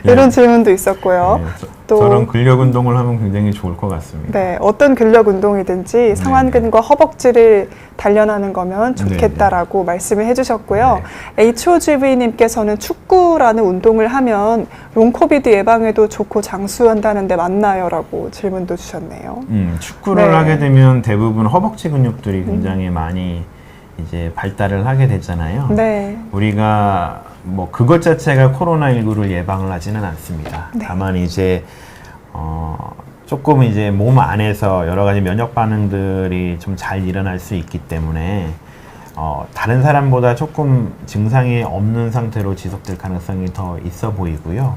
이런 질문도 있었고요.
네,
또
저런 근력 운동을 하면 굉장히 좋을 것 같습니다.
네, 어떤 근력 운동이든지 상완근과 허벅지를 단련하는 거면 좋겠다라고 말씀을 해주셨고요. HOGV님께서는 축구라는 운동을 하면 롱코비드 예방에도 좋고 장수한다는데 맞나요? 라고 질문도 주셨네요.
축구를
네.
하게 되면 대부분 허벅지 근육들이 굉장히 많이 이제 발달을 하게 되잖아요.
네.
우리가 뭐 그것 자체가 코로나19를 예방을 하지는 않습니다.
네.
다만 이제 조금 이제 몸 안에서 여러 가지 면역 반응들이 좀 잘 일어날 수 있기 때문에 다른 사람보다 조금 증상이 없는 상태로 지속될 가능성이 더 있어 보이고요.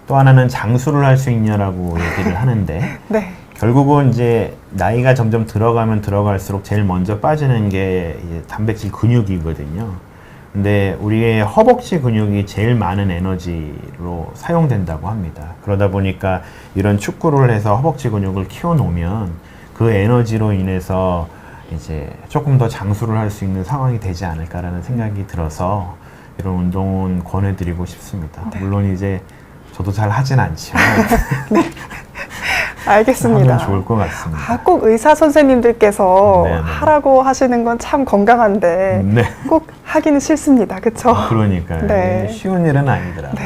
또 하나는 장수를 할 수 있냐라고 얘기를 하는데
네.
결국은 이제 나이가 점점 들어가면 들어갈수록 제일 먼저 빠지는 게 이제 단백질 근육이거든요. 근데 우리의 허벅지 근육이 제일 많은 에너지로 사용된다고 합니다. 그러다 보니까 이런 축구를 해서 허벅지 근육을 키워놓으면 그 에너지로 인해서 이제 조금 더 장수를 할 수 있는 상황이 되지 않을까라는 생각이 들어서 이런 운동은 권해드리고 싶습니다.
네.
물론 이제 저도 잘 하진 않지만
알겠습니다.
하면 좋을 것 같습니다.
꼭 의사 선생님들께서
네네.
하라고 하시는 건 참 건강한데
네.
꼭 하기는 싫습니다. 그렇죠?
그러니까요.
네.
쉬운 일은 아니더라고요.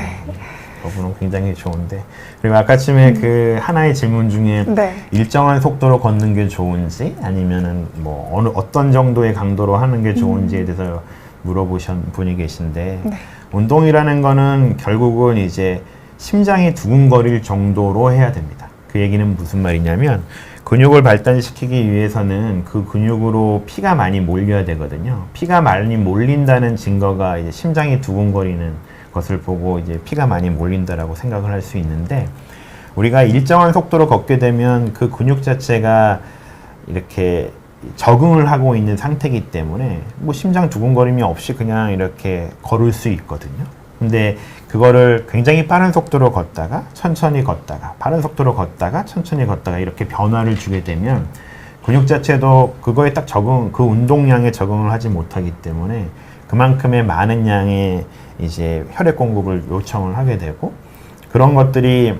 그분은 굉장히 좋은데. 그리고 아까쯤에 그 하나의 질문 중에
네.
일정한 속도로 걷는 게 좋은지 아니면은 뭐 어떤 정도의 강도로 하는 게 좋은지에 대해서 물어보신 분이 계신데
네.
운동이라는 거는 결국은 이제 심장이 두근거릴 정도로 해야 됩니다. 그 얘기는 무슨 말이냐면 근육을 발달시키기 위해서는 그 근육으로 피가 많이 몰려야 되거든요. 피가 많이 몰린다는 증거가 이제 심장이 두근거리는 것을 보고 이제 피가 많이 몰린다라고 생각을 할 수 있는데 우리가 일정한 속도로 걷게 되면 그 근육 자체가 이렇게 적응을 하고 있는 상태이기 때문에 뭐 심장 두근거림이 없이 그냥 이렇게 걸을 수 있거든요. 근데 그거를 굉장히 빠른 속도로 걷다가 천천히 걷다가 빠른 속도로 걷다가 천천히 걷다가 이렇게 변화를 주게 되면 근육 자체도 그거에 딱 그 운동량에 적응을 하지 못하기 때문에 그만큼의 많은 양의 이제 혈액 공급을 요청을 하게 되고 그런 것들이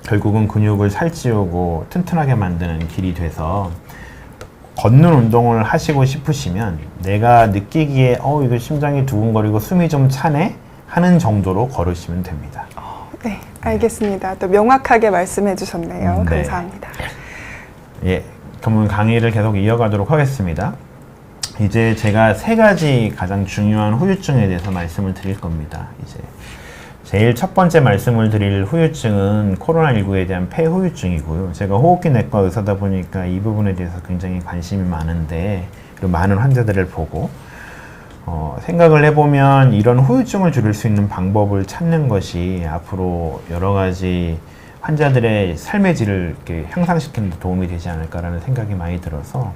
결국은 근육을 살찌우고 튼튼하게 만드는 길이 돼서 걷는 운동을 하시고 싶으시면 내가 느끼기에 이거 심장이 두근거리고 숨이 좀 차네 하는 정도로 걸으시면 됩니다.
네, 알겠습니다. 또 명확하게 말씀해 주셨네요.
네.
감사합니다.
예, 그러면 강의를 계속 이어가도록 하겠습니다. 이제 제가 3가지 가장 중요한 후유증에 대해서 말씀을 드릴 겁니다. 이제 제일 첫 번째 말씀을 드릴 후유증은 코로나19에 대한 폐후유증이고요. 제가 호흡기 내과 의사다 보니까 이 부분에 대해서 굉장히 관심이 많은데 그리고 많은 환자들을 보고 생각을 해보면 이런 후유증을 줄일 수 있는 방법을 찾는 것이 앞으로 여러 가지 환자들의 삶의 질을 이렇게 향상시키는 데 도움이 되지 않을까라는 생각이 많이 들어서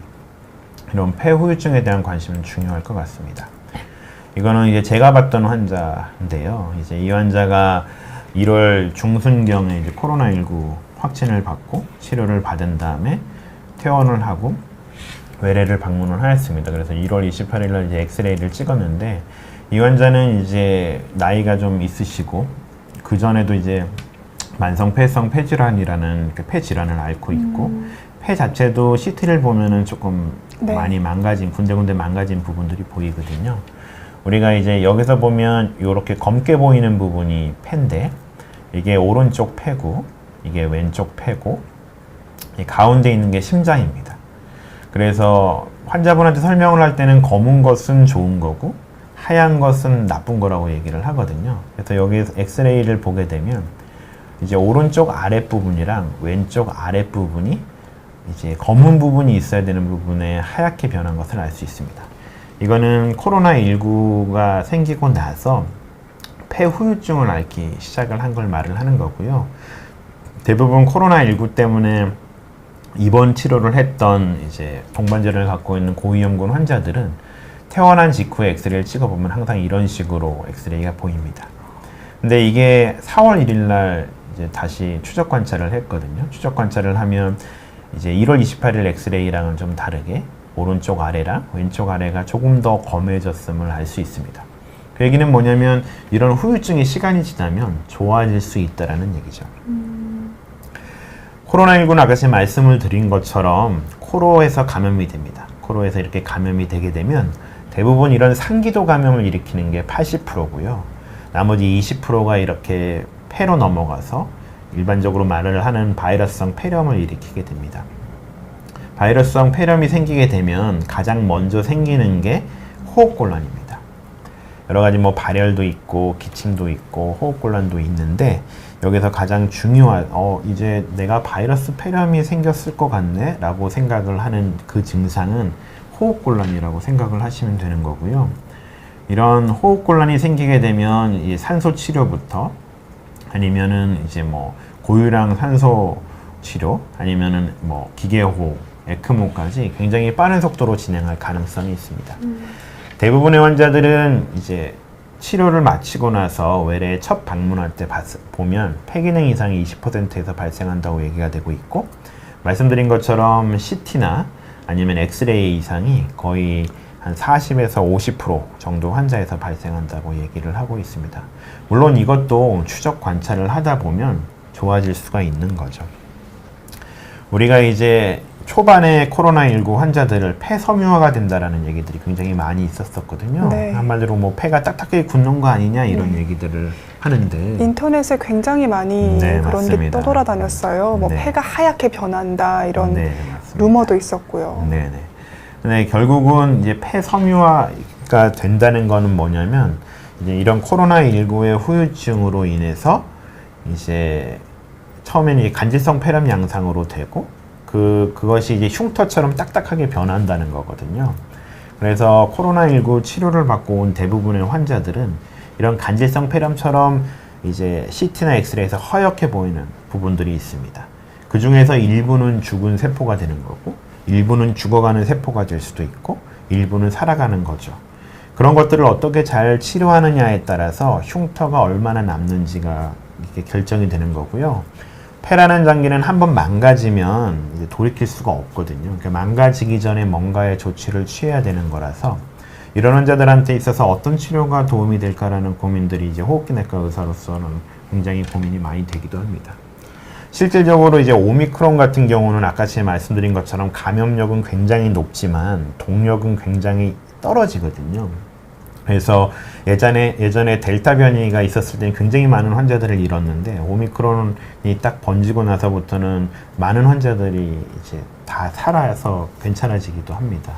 이런 폐후유증에 대한 관심은 중요할 것 같습니다. 이거는 이제 제가 봤던 환자인데요. 이제 이 환자가 1월 중순경에 이제 코로나19 확진을 받고 치료를 받은 다음에 퇴원을 하고 외래를 방문을 하였습니다. 그래서 1월 28일 날 이제 엑스레이를 찍었는데 이 환자는 이제 나이가 좀 있으시고 그 전에도 이제 만성 폐성 폐질환이라는 그 폐질환을 앓고 있고 폐 자체도 CT를 보면은 조금
네.
많이 망가진 군데군데 망가진 부분들이 보이거든요. 우리가 이제 여기서 보면 이렇게 검게 보이는 부분이 폐인데 이게 오른쪽 폐고 이게 왼쪽 폐고 이 가운데 있는 게 심장입니다. 그래서 환자분한테 설명을 할 때는 검은 것은 좋은 거고 하얀 것은 나쁜 거라고 얘기를 하거든요. 그래서 여기서 엑스레이를 보게 되면 이제 오른쪽 아랫부분이랑 왼쪽 아랫부분이 이제 검은 부분이 있어야 되는 부분에 하얗게 변한 것을 알 수 있습니다. 이거는 코로나19가 생기고 나서 폐후유증을 앓기 시작을 한 걸 말을 하는 거고요. 대부분 코로나19 때문에 입원 치료를 했던 이제 동반자를 갖고 있는 고위험군 환자들은 퇴원한 직후에 엑스레이를 찍어보면 항상 이런 식으로 엑스레이가 보입니다. 근데 이게 4월 1일 날 이제 다시 추적 관찰을 했거든요. 추적 관찰을 하면 이제 1월 28일 엑스레이랑은 좀 다르게 오른쪽 아래랑 왼쪽 아래가 조금 더 검해졌음을 알 수 있습니다. 그 얘기는 뭐냐면 이런 후유증이 시간이 지나면 좋아질 수 있다라는 얘기죠. 코로나19는 아까 제가 말씀을 드린 것처럼 코로에서 감염이 됩니다. 코로에서 이렇게 감염이 되게 되면 대부분 이런 상기도 감염을 일으키는 게 80%고요. 나머지 20%가 이렇게 폐로 넘어가서 일반적으로 말을 하는 바이러스성 폐렴을 일으키게 됩니다. 바이러스성 폐렴이 생기게 되면 가장 먼저 생기는 게 호흡곤란입니다. 여러 가지 뭐 발열도 있고 기침도 있고 호흡곤란도 있는데 여기서 가장 중요한 이제 내가 바이러스 폐렴이 생겼을 것 같네 라고 생각을 하는 그 증상은 호흡곤란이라고 생각을 하시면 되는 거고요. 이런 호흡곤란이 생기게 되면 이 산소 치료부터 아니면은 이제 뭐 고유량 산소 치료 아니면은 뭐 기계호흡, 에크모까지 굉장히 빠른 속도로 진행할 가능성이 있습니다. 대부분의 환자들은 이제 치료를 마치고 나서 외래에 첫 방문할 때 보면 폐기능 이상이 20%에서 발생한다고 얘기가 되고 있고 말씀드린 것처럼 CT나 아니면 엑스레이 이상이 거의 한 40에서 50% 정도 환자에서 발생한다고 얘기를 하고 있습니다. 물론 이것도 추적 관찰을 하다 보면 좋아질 수가 있는 거죠. 우리가 이제 초반에 코로나19 환자들을 폐섬유화가 된다라는 얘기들이 굉장히 많이 있었거든요.
네.
한마디로 뭐 폐가 딱딱하게 굳는 거 아니냐 이런 얘기들을 하는데
인터넷에 굉장히 많이
네,
그런 게
맞습니다.
떠돌아다녔어요. 뭐
네.
폐가 하얗게 변한다 이런
네, 맞습니다.
루머도 있었고요.
네네. 근데 결국은 이제 폐섬유화가 된다는 거는 뭐냐면 이제 이런 코로나19의 후유증으로 인해서 이제 처음에는 이 간질성 폐렴 양상으로 되고 그것이 이제 흉터처럼 딱딱하게 변한다는 거거든요. 그래서 코로나19 치료를 받고 온 대부분의 환자들은 이런 간질성 폐렴처럼 이제 CT나 엑스레이에서 허옇게 보이는 부분들이 있습니다. 그 중에서 일부는 죽은 세포가 되는 거고, 일부는 죽어가는 세포가 될 수도 있고, 일부는 살아가는 거죠. 그런 것들을 어떻게 잘 치료하느냐에 따라서 흉터가 얼마나 남는지가 이렇게 결정이 되는 거고요. 폐라는 장기는 한번 망가지면 이제 돌이킬 수가 없거든요. 그러니까 망가지기 전에 뭔가의 조치를 취해야 되는 거라서 이런 환자들한테 있어서 어떤 치료가 도움이 될까라는 고민들이 이제 호흡기내과 의사로서는 굉장히 고민이 많이 되기도 합니다. 실질적으로 이제 오미크론 같은 경우는 아까 제가 말씀드린 것처럼 감염력은 굉장히 높지만 동력은 굉장히 떨어지거든요. 그래서 예전에 델타 변이가 있었을 때는 굉장히 많은 환자들을 잃었는데 오미크론이 딱 번지고 나서부터는 많은 환자들이 이제 다 살아서 괜찮아지기도 합니다.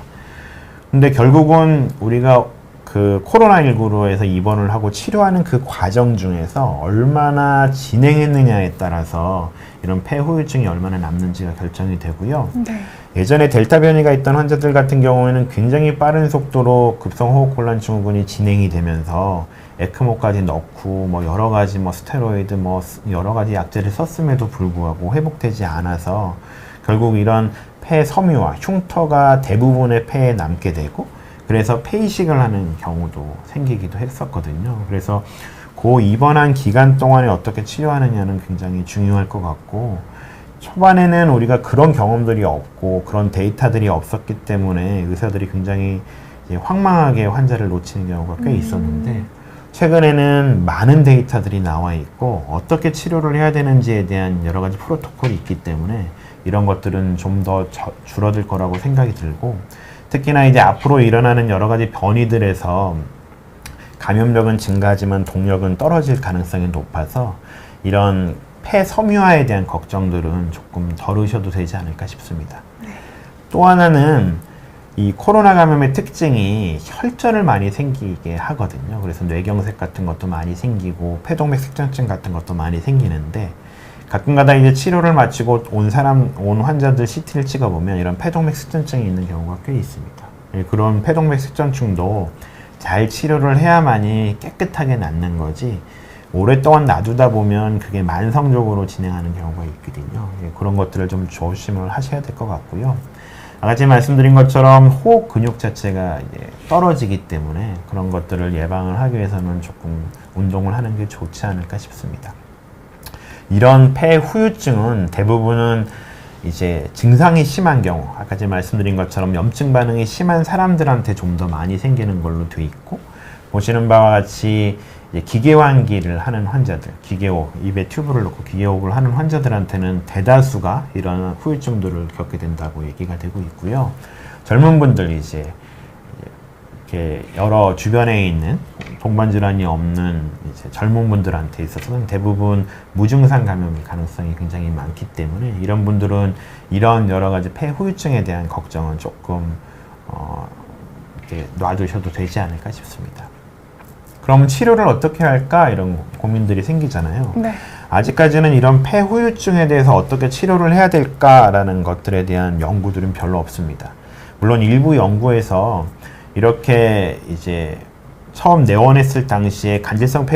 근데 결국은 우리가 그 코로나19로 해서 입원을 하고 치료하는 그 과정 중에서 얼마나 진행했느냐에 따라서 이런 폐후유증이 얼마나 남는지가 결정이 되고요.
네.
예전에 델타 변이가 있던 환자들 같은 경우에는 굉장히 빠른 속도로 급성호흡곤란 증후군이 진행이 되면서 에크모까지 넣고 뭐 여러 가지 뭐 스테로이드 뭐 여러 가지 약제를 썼음에도 불구하고 회복되지 않아서 결국 이런 폐 섬유화, 흉터가 대부분의 폐에 남게 되고 그래서 폐이식을 하는 경우도 생기기도 했었거든요. 그래서 그 입원한 기간 동안에 어떻게 치료하느냐는 굉장히 중요할 것 같고 초반에는 우리가 그런 경험들이 없고 그런 데이터들이 없었기 때문에 의사들이 굉장히 이제 황망하게 환자를 놓치는 경우가 꽤 있었는데 최근에는 많은 데이터들이 나와 있고 어떻게 치료를 해야 되는지에 대한 여러 가지 프로토콜이 있기 때문에 이런 것들은 좀 더 줄어들 거라고 생각이 들고, 특히나 이제 앞으로 일어나는 여러 가지 변이들에서 감염력은 증가하지만 동력은 떨어질 가능성이 높아서 이런 폐섬유화에 대한 걱정들은 조금 덜으셔도 되지 않을까 싶습니다. 또 하나는 이 코로나 감염의 특징이 혈전을 많이 생기게 하거든요. 그래서 뇌경색 같은 것도 많이 생기고 폐동맥 색전증 같은 것도 많이 생기는데, 가끔가다 이제 치료를 마치고 온 환자들 CT를 찍어보면 이런 폐동맥 색전증이 있는 경우가 꽤 있습니다. 그런 폐동맥 색전증도 잘 치료를 해야만이 깨끗하게 낫는 거지, 오랫동안 놔두다 보면 그게 만성적으로 진행하는 경우가 있거든요. 그런 것들을 좀 조심을 하셔야 될 것 같고요. 아까 제가 말씀드린 것처럼 호흡 근육 자체가 이제 떨어지기 때문에 그런 것들을 예방을 하기 위해서는 조금 운동을 하는 게 좋지 않을까 싶습니다. 이런 폐후유증은 대부분은 이제 증상이 심한 경우, 아까 제가 말씀드린 것처럼 염증 반응이 심한 사람들한테 좀 더 많이 생기는 걸로 돼 있고, 보시는 바와 같이 이제 기계환기를 하는 환자들, 기계호흡, 입에 튜브를 넣고 기계호흡을 하는 환자들한테는 대다수가 이런 후유증들을 겪게 된다고 얘기가 되고 있고요. 젊은 분들 이제 이렇게 여러 주변에 있는 동반 질환이 없는 이제 젊은 분들한테 있어서는 대부분 무증상 감염일 가능성이 굉장히 많기 때문에 이런 분들은 이런 여러 가지 폐후유증에 대한 걱정은 조금 이렇게 놔두셔도 되지 않을까 싶습니다. 그럼 치료를 어떻게 할까? 이런 고민들이 생기잖아요.
네.
아직까지는 이런 폐후유증에 대해서 어떻게 치료를 해야 될까라는 것들에 대한 연구들은 별로 없습니다. 물론 일부 연구에서 이렇게 이제 처음 내원했을 당시에 간질성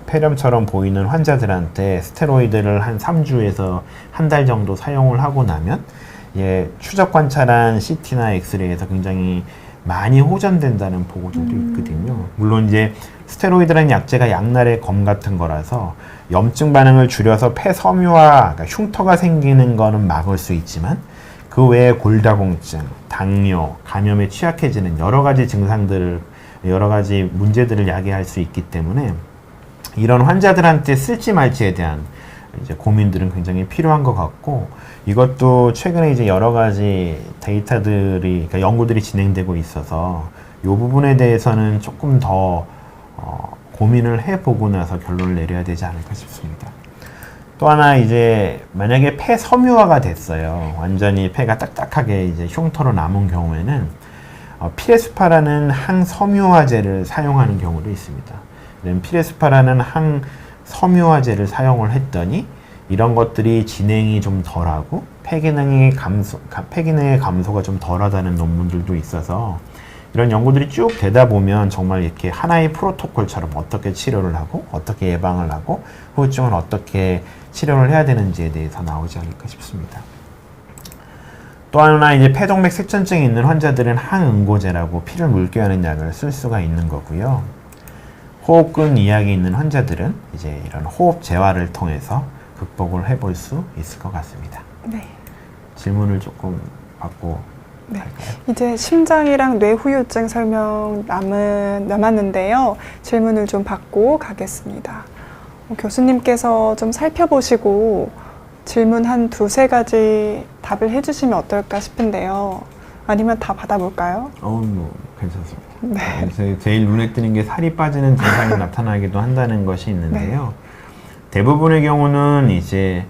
폐렴처럼 보이는 환자들한테 스테로이드를 한 3주에서 한 달 정도 사용을 하고 나면 추적 관찰한 CT나 엑스레이에서 굉장히 많이 호전된다는 보고들도 있거든요. 물론 이제 스테로이드라는 약제가 양날의 검 같은 거라서 염증 반응을 줄여서 폐섬유화, 그러니까 흉터가 생기는 거는 막을 수 있지만 그 외에 골다공증, 당뇨, 감염에 취약해지는 여러 가지 증상들을, 여러 가지 문제들을 야기할 수 있기 때문에 이런 환자들한테 쓸지 말지에 대한 이제 고민들은 굉장히 필요한 것 같고, 이것도 최근에 이제 여러 가지 데이터들이, 그러니까 연구들이 진행되고 있어서 이 부분에 대해서는 조금 더 고민을 해보고 나서 결론을 내려야 되지 않을까 싶습니다. 또 하나 이제 만약에 폐섬유화가 됐어요. 완전히 폐가 딱딱하게 이제 흉터로 남은 경우에는 피레스파라는 항섬유화제를 사용하는 경우도 있습니다. 피레스파라는 항섬유화제를 사용을 했더니 이런 것들이 진행이 좀 덜하고 폐기능의 감소가 좀 덜하다는 논문들도 있어서 이런 연구들이 쭉 되다 보면 정말 이렇게 하나의 프로토콜처럼 어떻게 치료를 하고 어떻게 예방을 하고 후유증은 어떻게 치료를 해야 되는지에 대해서 나오지 않을까 싶습니다. 또 하나 이제 폐동맥 색전증이 있는 환자들은 항응고제라고 피를 묽게 하는 약을 쓸 수가 있는 거고요. 호흡근 이약이 있는 환자들은 이제 이런 호흡 재활을 통해서 극복을 해볼 수 있을 것 같습니다.
네.
질문을 조금 받고
네.
갈까요?
이제 심장이랑 뇌후유증 설명 남았는데요. 질문을 좀 받고 가겠습니다. 교수님께서 좀 살펴보시고 질문 한 두세 가지 답을 해주시면 어떨까 싶은데요. 아니면 다 받아볼까요?
뭐 괜찮습니다.
네.
제일 눈에 띄는 게 살이 빠지는 증상이 나타나기도 한다는 것이 있는데요. 대부분의 경우는 이제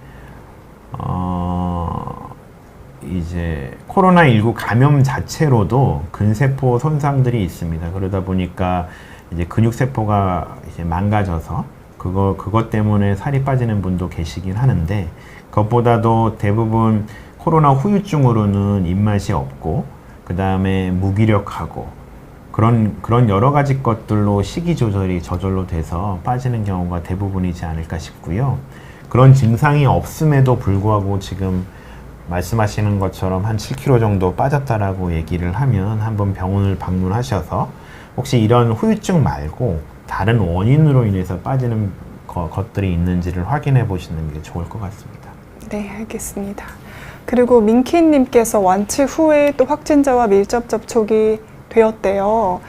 코로나19 감염 자체로도 근세포 손상들이 있습니다. 그러다 보니까 이제 근육세포가 이제 망가져서 그것 때문에 살이 빠지는 분도 계시긴 하는데, 그것보다도 대부분 코로나 후유증으로는 입맛이 없고, 그 다음에 무기력하고, 그런 여러 가지 것들로 식이 조절이 저절로 돼서 빠지는 경우가 대부분이지 않을까 싶고요. 그런 증상이 없음에도 불구하고 지금 말씀하시는 것처럼 한 7kg 정도 빠졌다라고 얘기를 하면 한번 병원을 방문하셔서 혹시 이런 후유증 말고 다른 원인으로 인해서 빠지는 것들이 있는지를 확인해 보시는 게 좋을 것 같습니다.
네, 알겠습니다. 그리고 민키님께서 완치 후에 또 확진자와 밀접 접촉이 되었대요.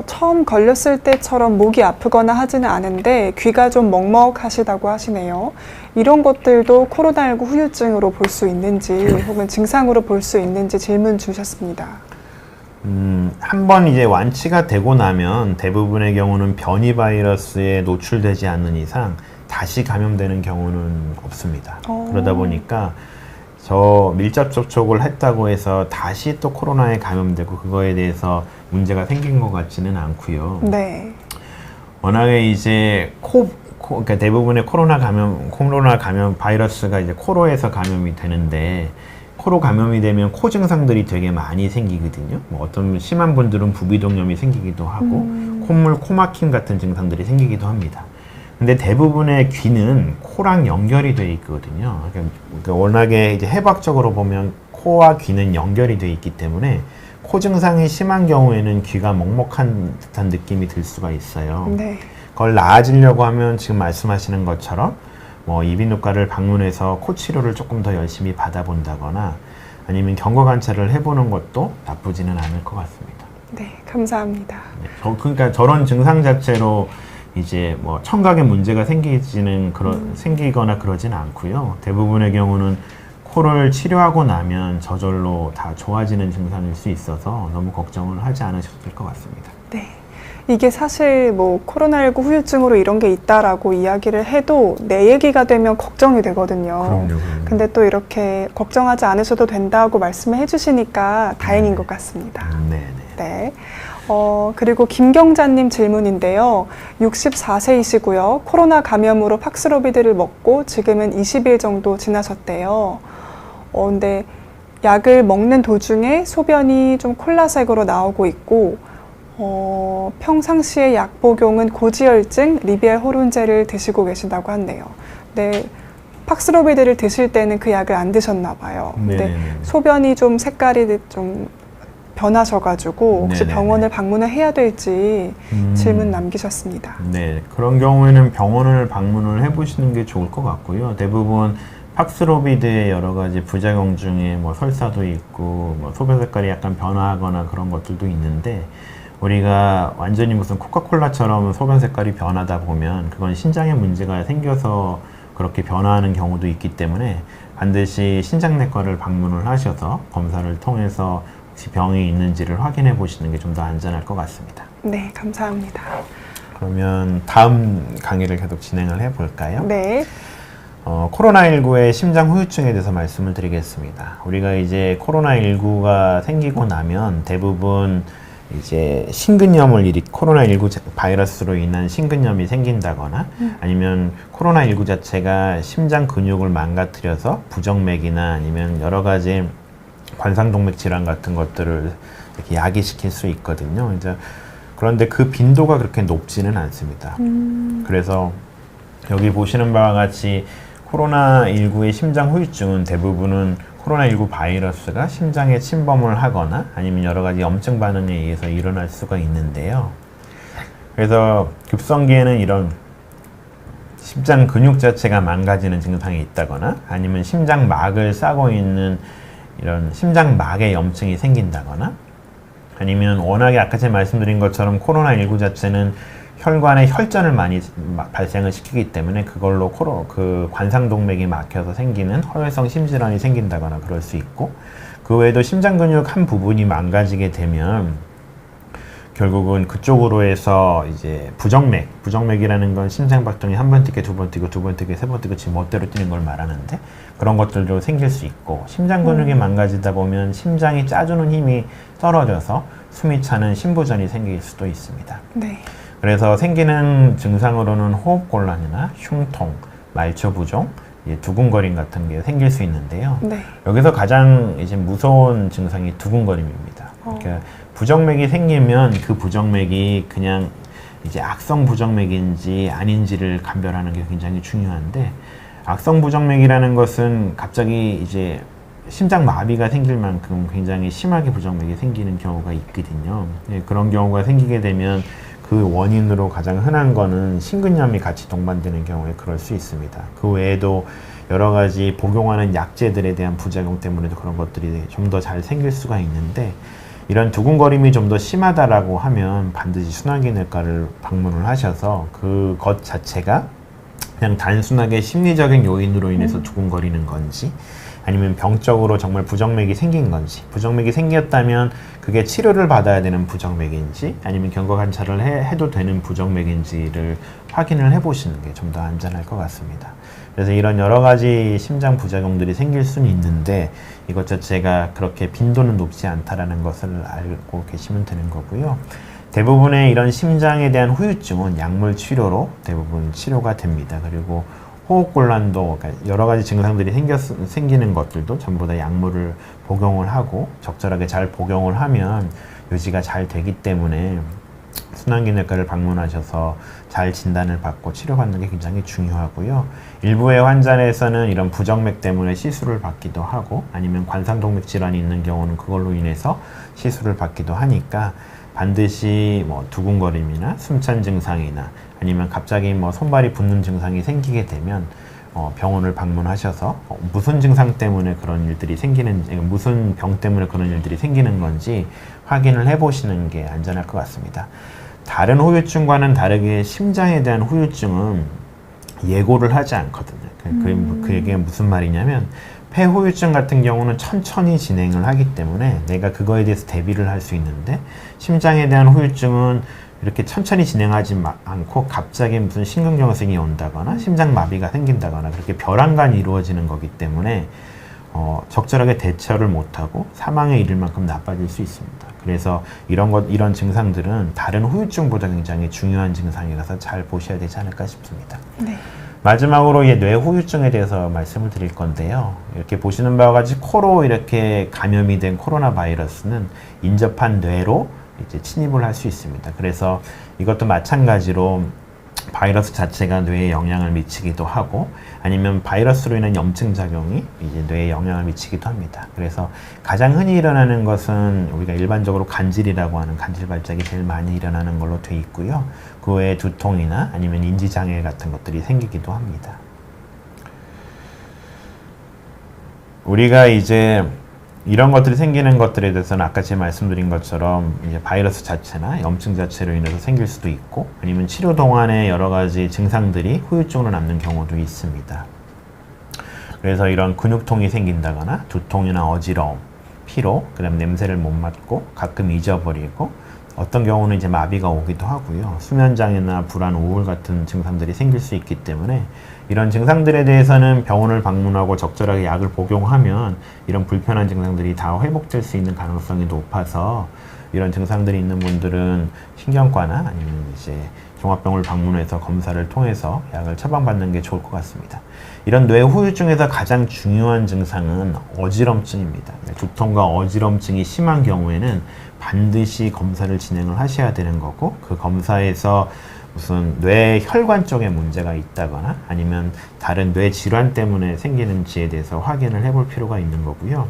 처음 걸렸을 때처럼 목이 아프거나 하지는 않은데 귀가 좀 먹먹하시다고 하시네요. 이런 것들도 코로나19 후유증으로 볼 수 있는지 혹은 증상으로 볼 수 있는지 질문 주셨습니다.
한번 이제 완치가 되고 나면 대부분의 경우는 변이 바이러스에 노출되지 않는 이상 다시 감염되는 경우는 없습니다. 그러다 보니까 저 밀접 접촉을 했다고 해서 다시 또 코로나에 감염되고 그거에 대해서 문제가 생긴 것 같지는 않고요.
네.
워낙에 이제 그러니까 대부분의 코로나 감염 바이러스가 이제 코로에서 감염이 되는데 코로 감염이 되면 코 증상들이 되게 많이 생기거든요. 뭐 어떤 심한 분들은 부비동염이 생기기도 하고 콧물, 코막힘 같은 증상들이 생기기도 합니다. 근데 대부분의 귀는 코랑 연결이 돼 있거든요. 그러니까 워낙에 이제 해박적으로 보면 코와 귀는 연결이 돼 있기 때문에 코 증상이 심한 경우에는 귀가 먹먹한 듯한 느낌이 들 수가 있어요.
네.
그걸 나아지려고 하면 지금 말씀하시는 것처럼 뭐 이비인후과를 방문해서 코 치료를 조금 더 열심히 받아본다거나 아니면 경과 관찰을 해보는 것도 나쁘지는 않을 것 같습니다.
네, 감사합니다.
네, 그러니까 저런 증상 자체로 이제 뭐 청각에 문제가 생기거나 그러진 않고요. 대부분의 경우는 코를 치료하고 나면 저절로 다 좋아지는 증상일 수 있어서 너무 걱정을 하지 않으셔도 될 것 같습니다.
네. 이게 사실 뭐 코로나19 후유증으로 이런 게 있다라고 이야기를 해도 내 얘기가 되면 걱정이 되거든요.
그럼요.
근데 또 이렇게 걱정하지 않으셔도 된다고 말씀을 해주시니까 다행인 것 같습니다.
네네.
네. 그리고 김경자님 질문인데요. 64세이시고요. 코로나 감염으로 팍스로비드를 먹고 지금은 20일 정도 지나셨대요. 근데 약을 먹는 도중에 소변이 좀 콜라색으로 나오고 있고 평상시에 약 복용은 고지혈증 리비알 호른제를 드시고 계신다고 한대요. 네, 팍스로비드를 드실 때는 그 약을 안 드셨나 봐요. 근데
네네네.
소변이 좀 색깔이 좀 변하셔가지고 혹시
네네네.
병원을 방문을 해야 될지 질문 남기셨습니다.
네, 그런 경우에는 병원을 방문을 해보시는 게 좋을 것 같고요. 대부분 팍스로비드의 여러 가지 부작용 중에 뭐 설사도 있고 뭐 소변 색깔이 약간 변화하거나 그런 것들도 있는데 우리가 완전히 무슨 코카콜라처럼 소변 색깔이 변하다 보면 그건 신장에 문제가 생겨서 그렇게 변화하는 경우도 있기 때문에 반드시 신장내과를 방문을 하셔서 검사를 통해서 혹시 병이 있는지를 확인해 보시는 게 좀 더 안전할 것 같습니다.
네, 감사합니다.
그러면 다음 강의를 계속 진행을 해볼까요?
네.
코로나19의 심장 후유증에 대해서 말씀을 드리겠습니다. 우리가 이제 코로나19가 생기고 나면 대부분 이제 심근염을 코로나19 바이러스로 인한 심근염이 생긴다거나 아니면 코로나19 자체가 심장 근육을 망가뜨려서 부정맥이나 아니면 여러 가지 관상동맥 질환 같은 것들을 이렇게 야기시킬 수 있거든요. 이제 그런데 그 빈도가 그렇게 높지는 않습니다. 그래서 여기 보시는 바와 같이 코로나19의 심장 후유증은 대부분은 코로나19 바이러스가 심장에 침범을 하거나 아니면 여러 가지 염증 반응에 의해서 일어날 수가 있는데요. 그래서 급성기에는 이런 심장 근육 자체가 망가지는 증상이 있다거나 아니면 심장막을 싸고 있는 이런 심장막에 염증이 생긴다거나 아니면 워낙에 아까 제가 말씀드린 것처럼 코로나19 자체는 혈관에 혈전을 많이 발생을 시키기 때문에 그걸로 그 관상동맥이 막혀서 생기는 허혈성 심질환이 생긴다거나 그럴 수 있고 그 외에도 심장 근육 한 부분이 망가지게 되면 결국은 그쪽으로 해서 이제 부정맥이라는 건 심장박동이 한 번 뛰게 두 번 뛰고 두 번 뛰게 세 번 뛰고 지금 멋대로 뛰는 걸 말하는데 그런 것들도 생길 수 있고 심장 근육이 망가지다 보면 심장이 짜주는 힘이 떨어져서 숨이 차는 심부전이 생길 수도 있습니다.
네.
그래서 생기는 증상으로는 호흡곤란이나 흉통, 말초부종, 두근거림 같은 게 생길 수 있는데요.
네.
여기서 가장 이제 무서운 증상이 두근거림입니다. 그러니까 부정맥이 생기면 그 부정맥이 그냥 이제 악성 부정맥인지 아닌지를 감별하는 게 굉장히 중요한데 악성 부정맥이라는 것은 갑자기 이제 심장 마비가 생길 만큼 굉장히 심하게 부정맥이 생기는 경우가 있거든요. 그런 경우가 생기게 되면 그 원인으로 가장 흔한 거는 심근염이 같이 동반되는 경우에 그럴 수 있습니다. 그 외에도 여러 가지 복용하는 약제들에 대한 부작용 때문에도 그런 것들이 좀 더 잘 생길 수가 있는데, 이런 두근거림이 좀 더 심하다라고 하면 반드시 순환기내과를 방문을 하셔서 그것 자체가 그냥 단순하게 심리적인 요인으로 인해서 두근거리는 건지, 아니면 병적으로 정말 부정맥이 생긴 건지, 부정맥이 생겼다면 그게 치료를 받아야 되는 부정맥인지, 아니면 경과 관찰을 해도 되는 부정맥인지를 확인을 해보시는 게 좀 더 안전할 것 같습니다. 그래서 이런 여러 가지 심장 부작용들이 생길 수는 있는데 이것 자체가 그렇게 빈도는 높지 않다라는 것을 알고 계시면 되는 거고요. 대부분의 이런 심장에 대한 후유증은 약물 치료로 대부분 치료가 됩니다. 그리고 호흡곤란도, 그러니까 여러 가지 증상들이 생기는 것들도 전부 다 약물을 복용을 하고 적절하게 잘 복용을 하면 유지가 잘 되기 때문에 순환기내과를 방문하셔서 잘 진단을 받고 치료받는 게 굉장히 중요하고요. 일부의 환자에서는 이런 부정맥 때문에 시술을 받기도 하고, 아니면 관상동맥 질환이 있는 경우는 그걸로 인해서 시술을 받기도 하니까 반드시 뭐 두근거림이나 숨찬 증상이나 아니면 갑자기 뭐 손발이 붓는 증상이 생기게 되면 병원을 방문하셔서 무슨 증상 때문에 그런 일들이 무슨 병 때문에 그런 일들이 생기는 건지 확인을 해보시는 게 안전할 것 같습니다. 다른 후유증과는 다르게 심장에 대한 후유증은 예고를 하지 않거든요. 그게 무슨 말이냐면, 폐후유증 같은 경우는 천천히 진행을 하기 때문에 내가 그거에 대해서 대비를 할 수 있는데, 심장에 대한 후유증은 이렇게 천천히 진행하지 않고 갑자기 무슨 심근경색이 온다거나 심장마비가 생긴다거나 그렇게 벼랑간이 이루어지는 거기 때문에 적절하게 대처를 못하고 사망에 이를 만큼 나빠질 수 있습니다. 그래서 이런 증상들은 다른 후유증보다 굉장히 중요한 증상이라서 잘 보셔야 되지 않을까 싶습니다.
네.
마지막으로 뇌후유증에 대해서 말씀을 드릴 건데요. 이렇게 보시는 바와 같이 코로 이렇게 감염이 된 코로나 바이러스는 인접한 뇌로 이제 침입을 할 수 있습니다. 그래서 이것도 마찬가지로 바이러스 자체가 뇌에 영향을 미치기도 하고, 아니면 바이러스로 인한 염증 작용이 이제 뇌에 영향을 미치기도 합니다. 그래서 가장 흔히 일어나는 것은 우리가 일반적으로 간질이라고 하는 간질 발작이 제일 많이 일어나는 걸로 돼 있고요. 그 외에 두통이나 아니면 인지 장애 같은 것들이 생기기도 합니다. 우리가 이제 이런 것들이 생기는 것들에 대해서는 아까 제가 말씀드린 것처럼 이제 바이러스 자체나 염증 자체로 인해서 생길 수도 있고, 아니면 치료 동안에 여러 가지 증상들이 후유증으로 남는 경우도 있습니다. 그래서 이런 근육통이 생긴다거나 두통이나 어지러움, 피로, 그다음 냄새를 못 맡고 가끔 잊어버리고, 어떤 경우는 이제 마비가 오기도 하고요. 수면장애나 불안, 우울 같은 증상들이 생길 수 있기 때문에 이런 증상들에 대해서는 병원을 방문하고 적절하게 약을 복용하면 이런 불편한 증상들이 다 회복될 수 있는 가능성이 높아서, 이런 증상들이 있는 분들은 신경과나 아니면 이제 종합병원을 방문해서 검사를 통해서 약을 처방받는 게 좋을 것 같습니다. 이런 뇌후유증에서 가장 중요한 증상은 어지럼증입니다. 두통과 어지럼증이 심한 경우에는 반드시 검사를 진행을 하셔야 되는 거고, 그 검사에서 무슨 뇌 혈관 쪽에 문제가 있다거나 아니면 다른 뇌 질환 때문에 생기는지에 대해서 확인을 해볼 필요가 있는 거고요.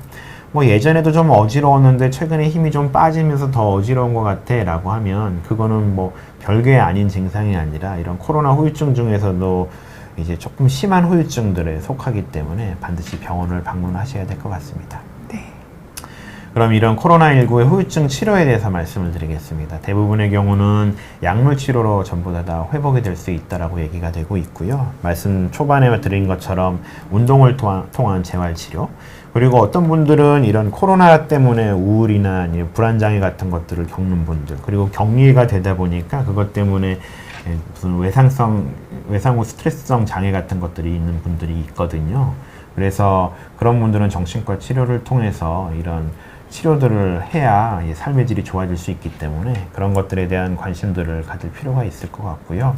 뭐 예전에도 좀 어지러웠는데 최근에 힘이 좀 빠지면서 더 어지러운 것 같아 라고 하면, 그거는 뭐 별게 아닌 증상이 아니라 이런 코로나 후유증 중에서도 이제 조금 심한 후유증들에 속하기 때문에 반드시 병원을 방문하셔야 될 것 같습니다.
네.
그럼 이런 코로나19의 후유증 치료에 대해서 말씀을 드리겠습니다. 대부분의 경우는 약물 치료로 전부 다 회복이 될 수 있다라고 얘기가 되고 있고요. 말씀 초반에 드린 것처럼 운동을 통한 재활 치료, 그리고 어떤 분들은 이런 코로나 때문에 우울이나 불안장애 같은 것들을 겪는 분들, 그리고 격리가 되다 보니까 그것 때문에 무슨 외상후 스트레스성 장애 같은 것들이 있는 분들이 있거든요. 그래서 그런 분들은 정신과 치료를 통해서 이런 치료들을 해야 삶의 질이 좋아질 수 있기 때문에 그런 것들에 대한 관심들을 가질 필요가 있을 것 같고요.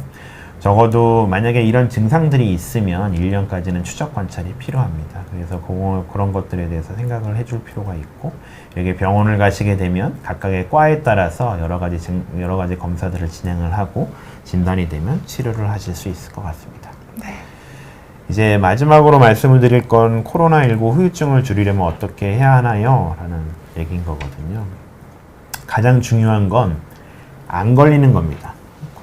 적어도 만약에 이런 증상들이 있으면 1년까지는 추적 관찰이 필요합니다. 그래서 그런 것들에 대해서 생각을 해줄 필요가 있고, 여기 병원을 가시게 되면 각각의 과에 따라서 여러 가지 검사들을 진행을 하고 진단이 되면 치료를 하실 수 있을 것 같습니다.
네.
이제 마지막으로 말씀을 드릴 건 코로나19 후유증을 줄이려면 어떻게 해야 하나요? 라는 얘기인 거거든요. 가장 중요한 건 안 걸리는 겁니다.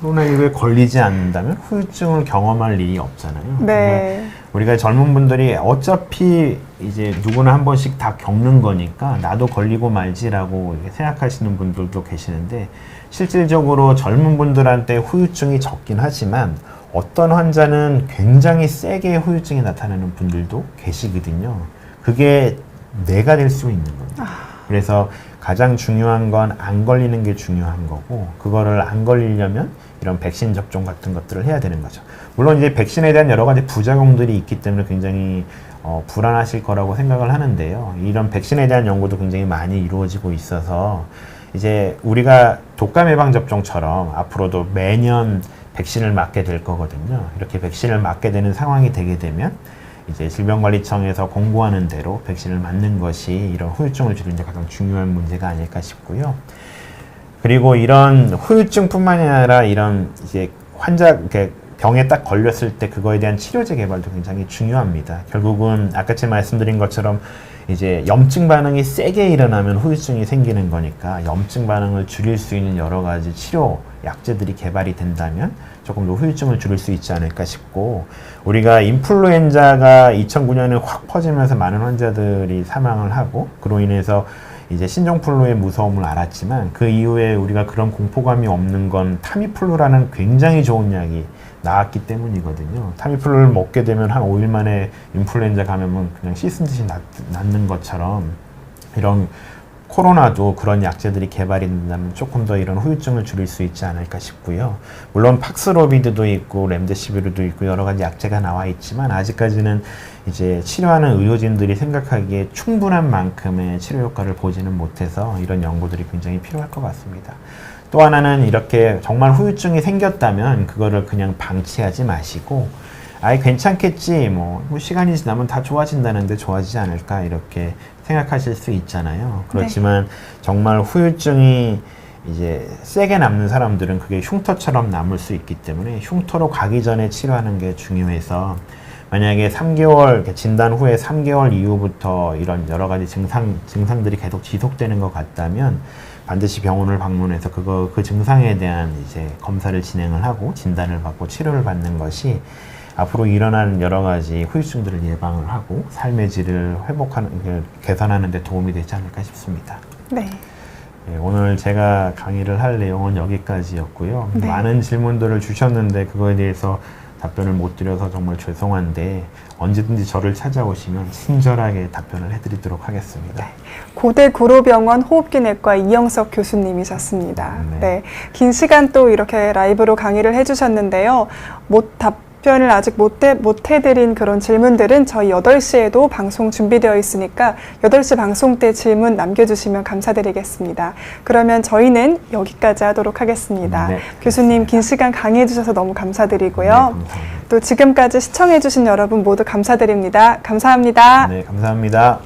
코로나19에 걸리지 않는다면 후유증을 경험할 일이 없잖아요.
네.
우리가 젊은 분들이 어차피 이제 누구나 한 번씩 다 겪는 거니까 나도 걸리고 말지라고 이렇게 생각하시는 분들도 계시는데, 실질적으로 젊은 분들한테 후유증이 적긴 하지만 어떤 환자는 굉장히 세게 후유증이 나타나는 분들도 계시거든요. 그게 뇌가 될 수 있는 겁니다. 그래서 가장 중요한 건 안 걸리는 게 중요한 거고, 그거를 안 걸리려면 이런 백신 접종 같은 것들을 해야 되는 거죠. 물론 이제 백신에 대한 여러 가지 부작용들이 있기 때문에 굉장히 불안하실 거라고 생각을 하는데요. 이런 백신에 대한 연구도 굉장히 많이 이루어지고 있어서 이제 우리가 독감 예방 접종처럼 앞으로도 매년 백신을 맞게 될 거거든요. 이렇게 백신을 맞게 되는 상황이 되게 되면 이제 질병관리청에서 공고하는 대로 백신을 맞는 것이 이런 후유증을 줄이는 데 가장 중요한 문제가 아닐까 싶고요. 그리고 이런 후유증뿐만이 아니라 이런 이제 환자 병에 딱 걸렸을 때 그거에 대한 치료제 개발도 굉장히 중요합니다. 결국은 아까 제가 말씀드린 것처럼 이제 염증 반응이 세게 일어나면 후유증이 생기는 거니까 염증 반응을 줄일 수 있는 여러 가지 치료 약제들이 개발이 된다면 조금 더 후유증을 줄일 수 있지 않을까 싶고, 우리가 인플루엔자가 2009년에 확 퍼지면서 많은 환자들이 사망을 하고 그로 인해서 이제 신종플루의 무서움을 알았지만, 그 이후에 우리가 그런 공포감이 없는 건 타미플루라는 굉장히 좋은 약이 나왔기 때문이거든요. 타미플루를 먹게 되면 한 5일 만에 인플루엔자 감염은 그냥 씻은 듯이 낫는 것처럼, 이런 코로나도 그런 약제들이 개발이 된다면 조금 더 이런 후유증을 줄일 수 있지 않을까 싶고요. 물론 팍스로비드도 있고 렘데시비르도 있고 여러 가지 약제가 나와 있지만, 아직까지는 이제 치료하는 의료진들이 생각하기에 충분한 만큼의 치료 효과를 보지는 못해서 이런 연구들이 굉장히 필요할 것 같습니다. 또 하나는 이렇게 정말 후유증이 생겼다면 그거를 그냥 방치하지 마시고, 아예 괜찮겠지, 뭐 시간이 지나면 다 좋아진다는데 좋아지지 않을까, 이렇게 생각하실 수 있잖아요. 그렇지만 정말 후유증이 이제 세게 남는 사람들은 그게 흉터처럼 남을 수 있기 때문에 흉터로 가기 전에 치료하는 게 중요해서, 만약에 3개월, 진단 후에 3개월 이후부터 이런 여러 가지 증상들이 계속 지속되는 것 같다면 반드시 병원을 방문해서 그 증상에 대한 이제 검사를 진행을 하고 진단을 받고 치료를 받는 것이 앞으로 일어나는 여러 가지 후유증들을 예방을 하고 삶의 질을 개선하는 데 도움이 되지 않을까 싶습니다.
네.
네, 오늘 제가 강의를 할 내용은 여기까지였고요.
네.
많은 질문들을 주셨는데 그거에 대해서 답변을 못 드려서 정말 죄송한데, 언제든지 저를 찾아오시면 친절하게 답변을 해드리도록 하겠습니다.
고대 구로병원 호흡기내과 이영석 교수님이셨습니다. 네. 긴 시간 또 이렇게 라이브로 강의를 해주셨는데요. 답변을 아직 못 해드린 그런 질문들은 저희 8시에도 방송 준비되어 있으니까 8시 방송 때 질문 남겨주시면 감사드리겠습니다. 그러면 저희는 여기까지 하도록 하겠습니다.
네,
교수님 긴 시간 강의해 주셔서 너무 감사드리고요.
네, 감사합니다.
또 지금까지 시청해 주신 여러분 모두 감사드립니다. 감사합니다.
네, 감사합니다.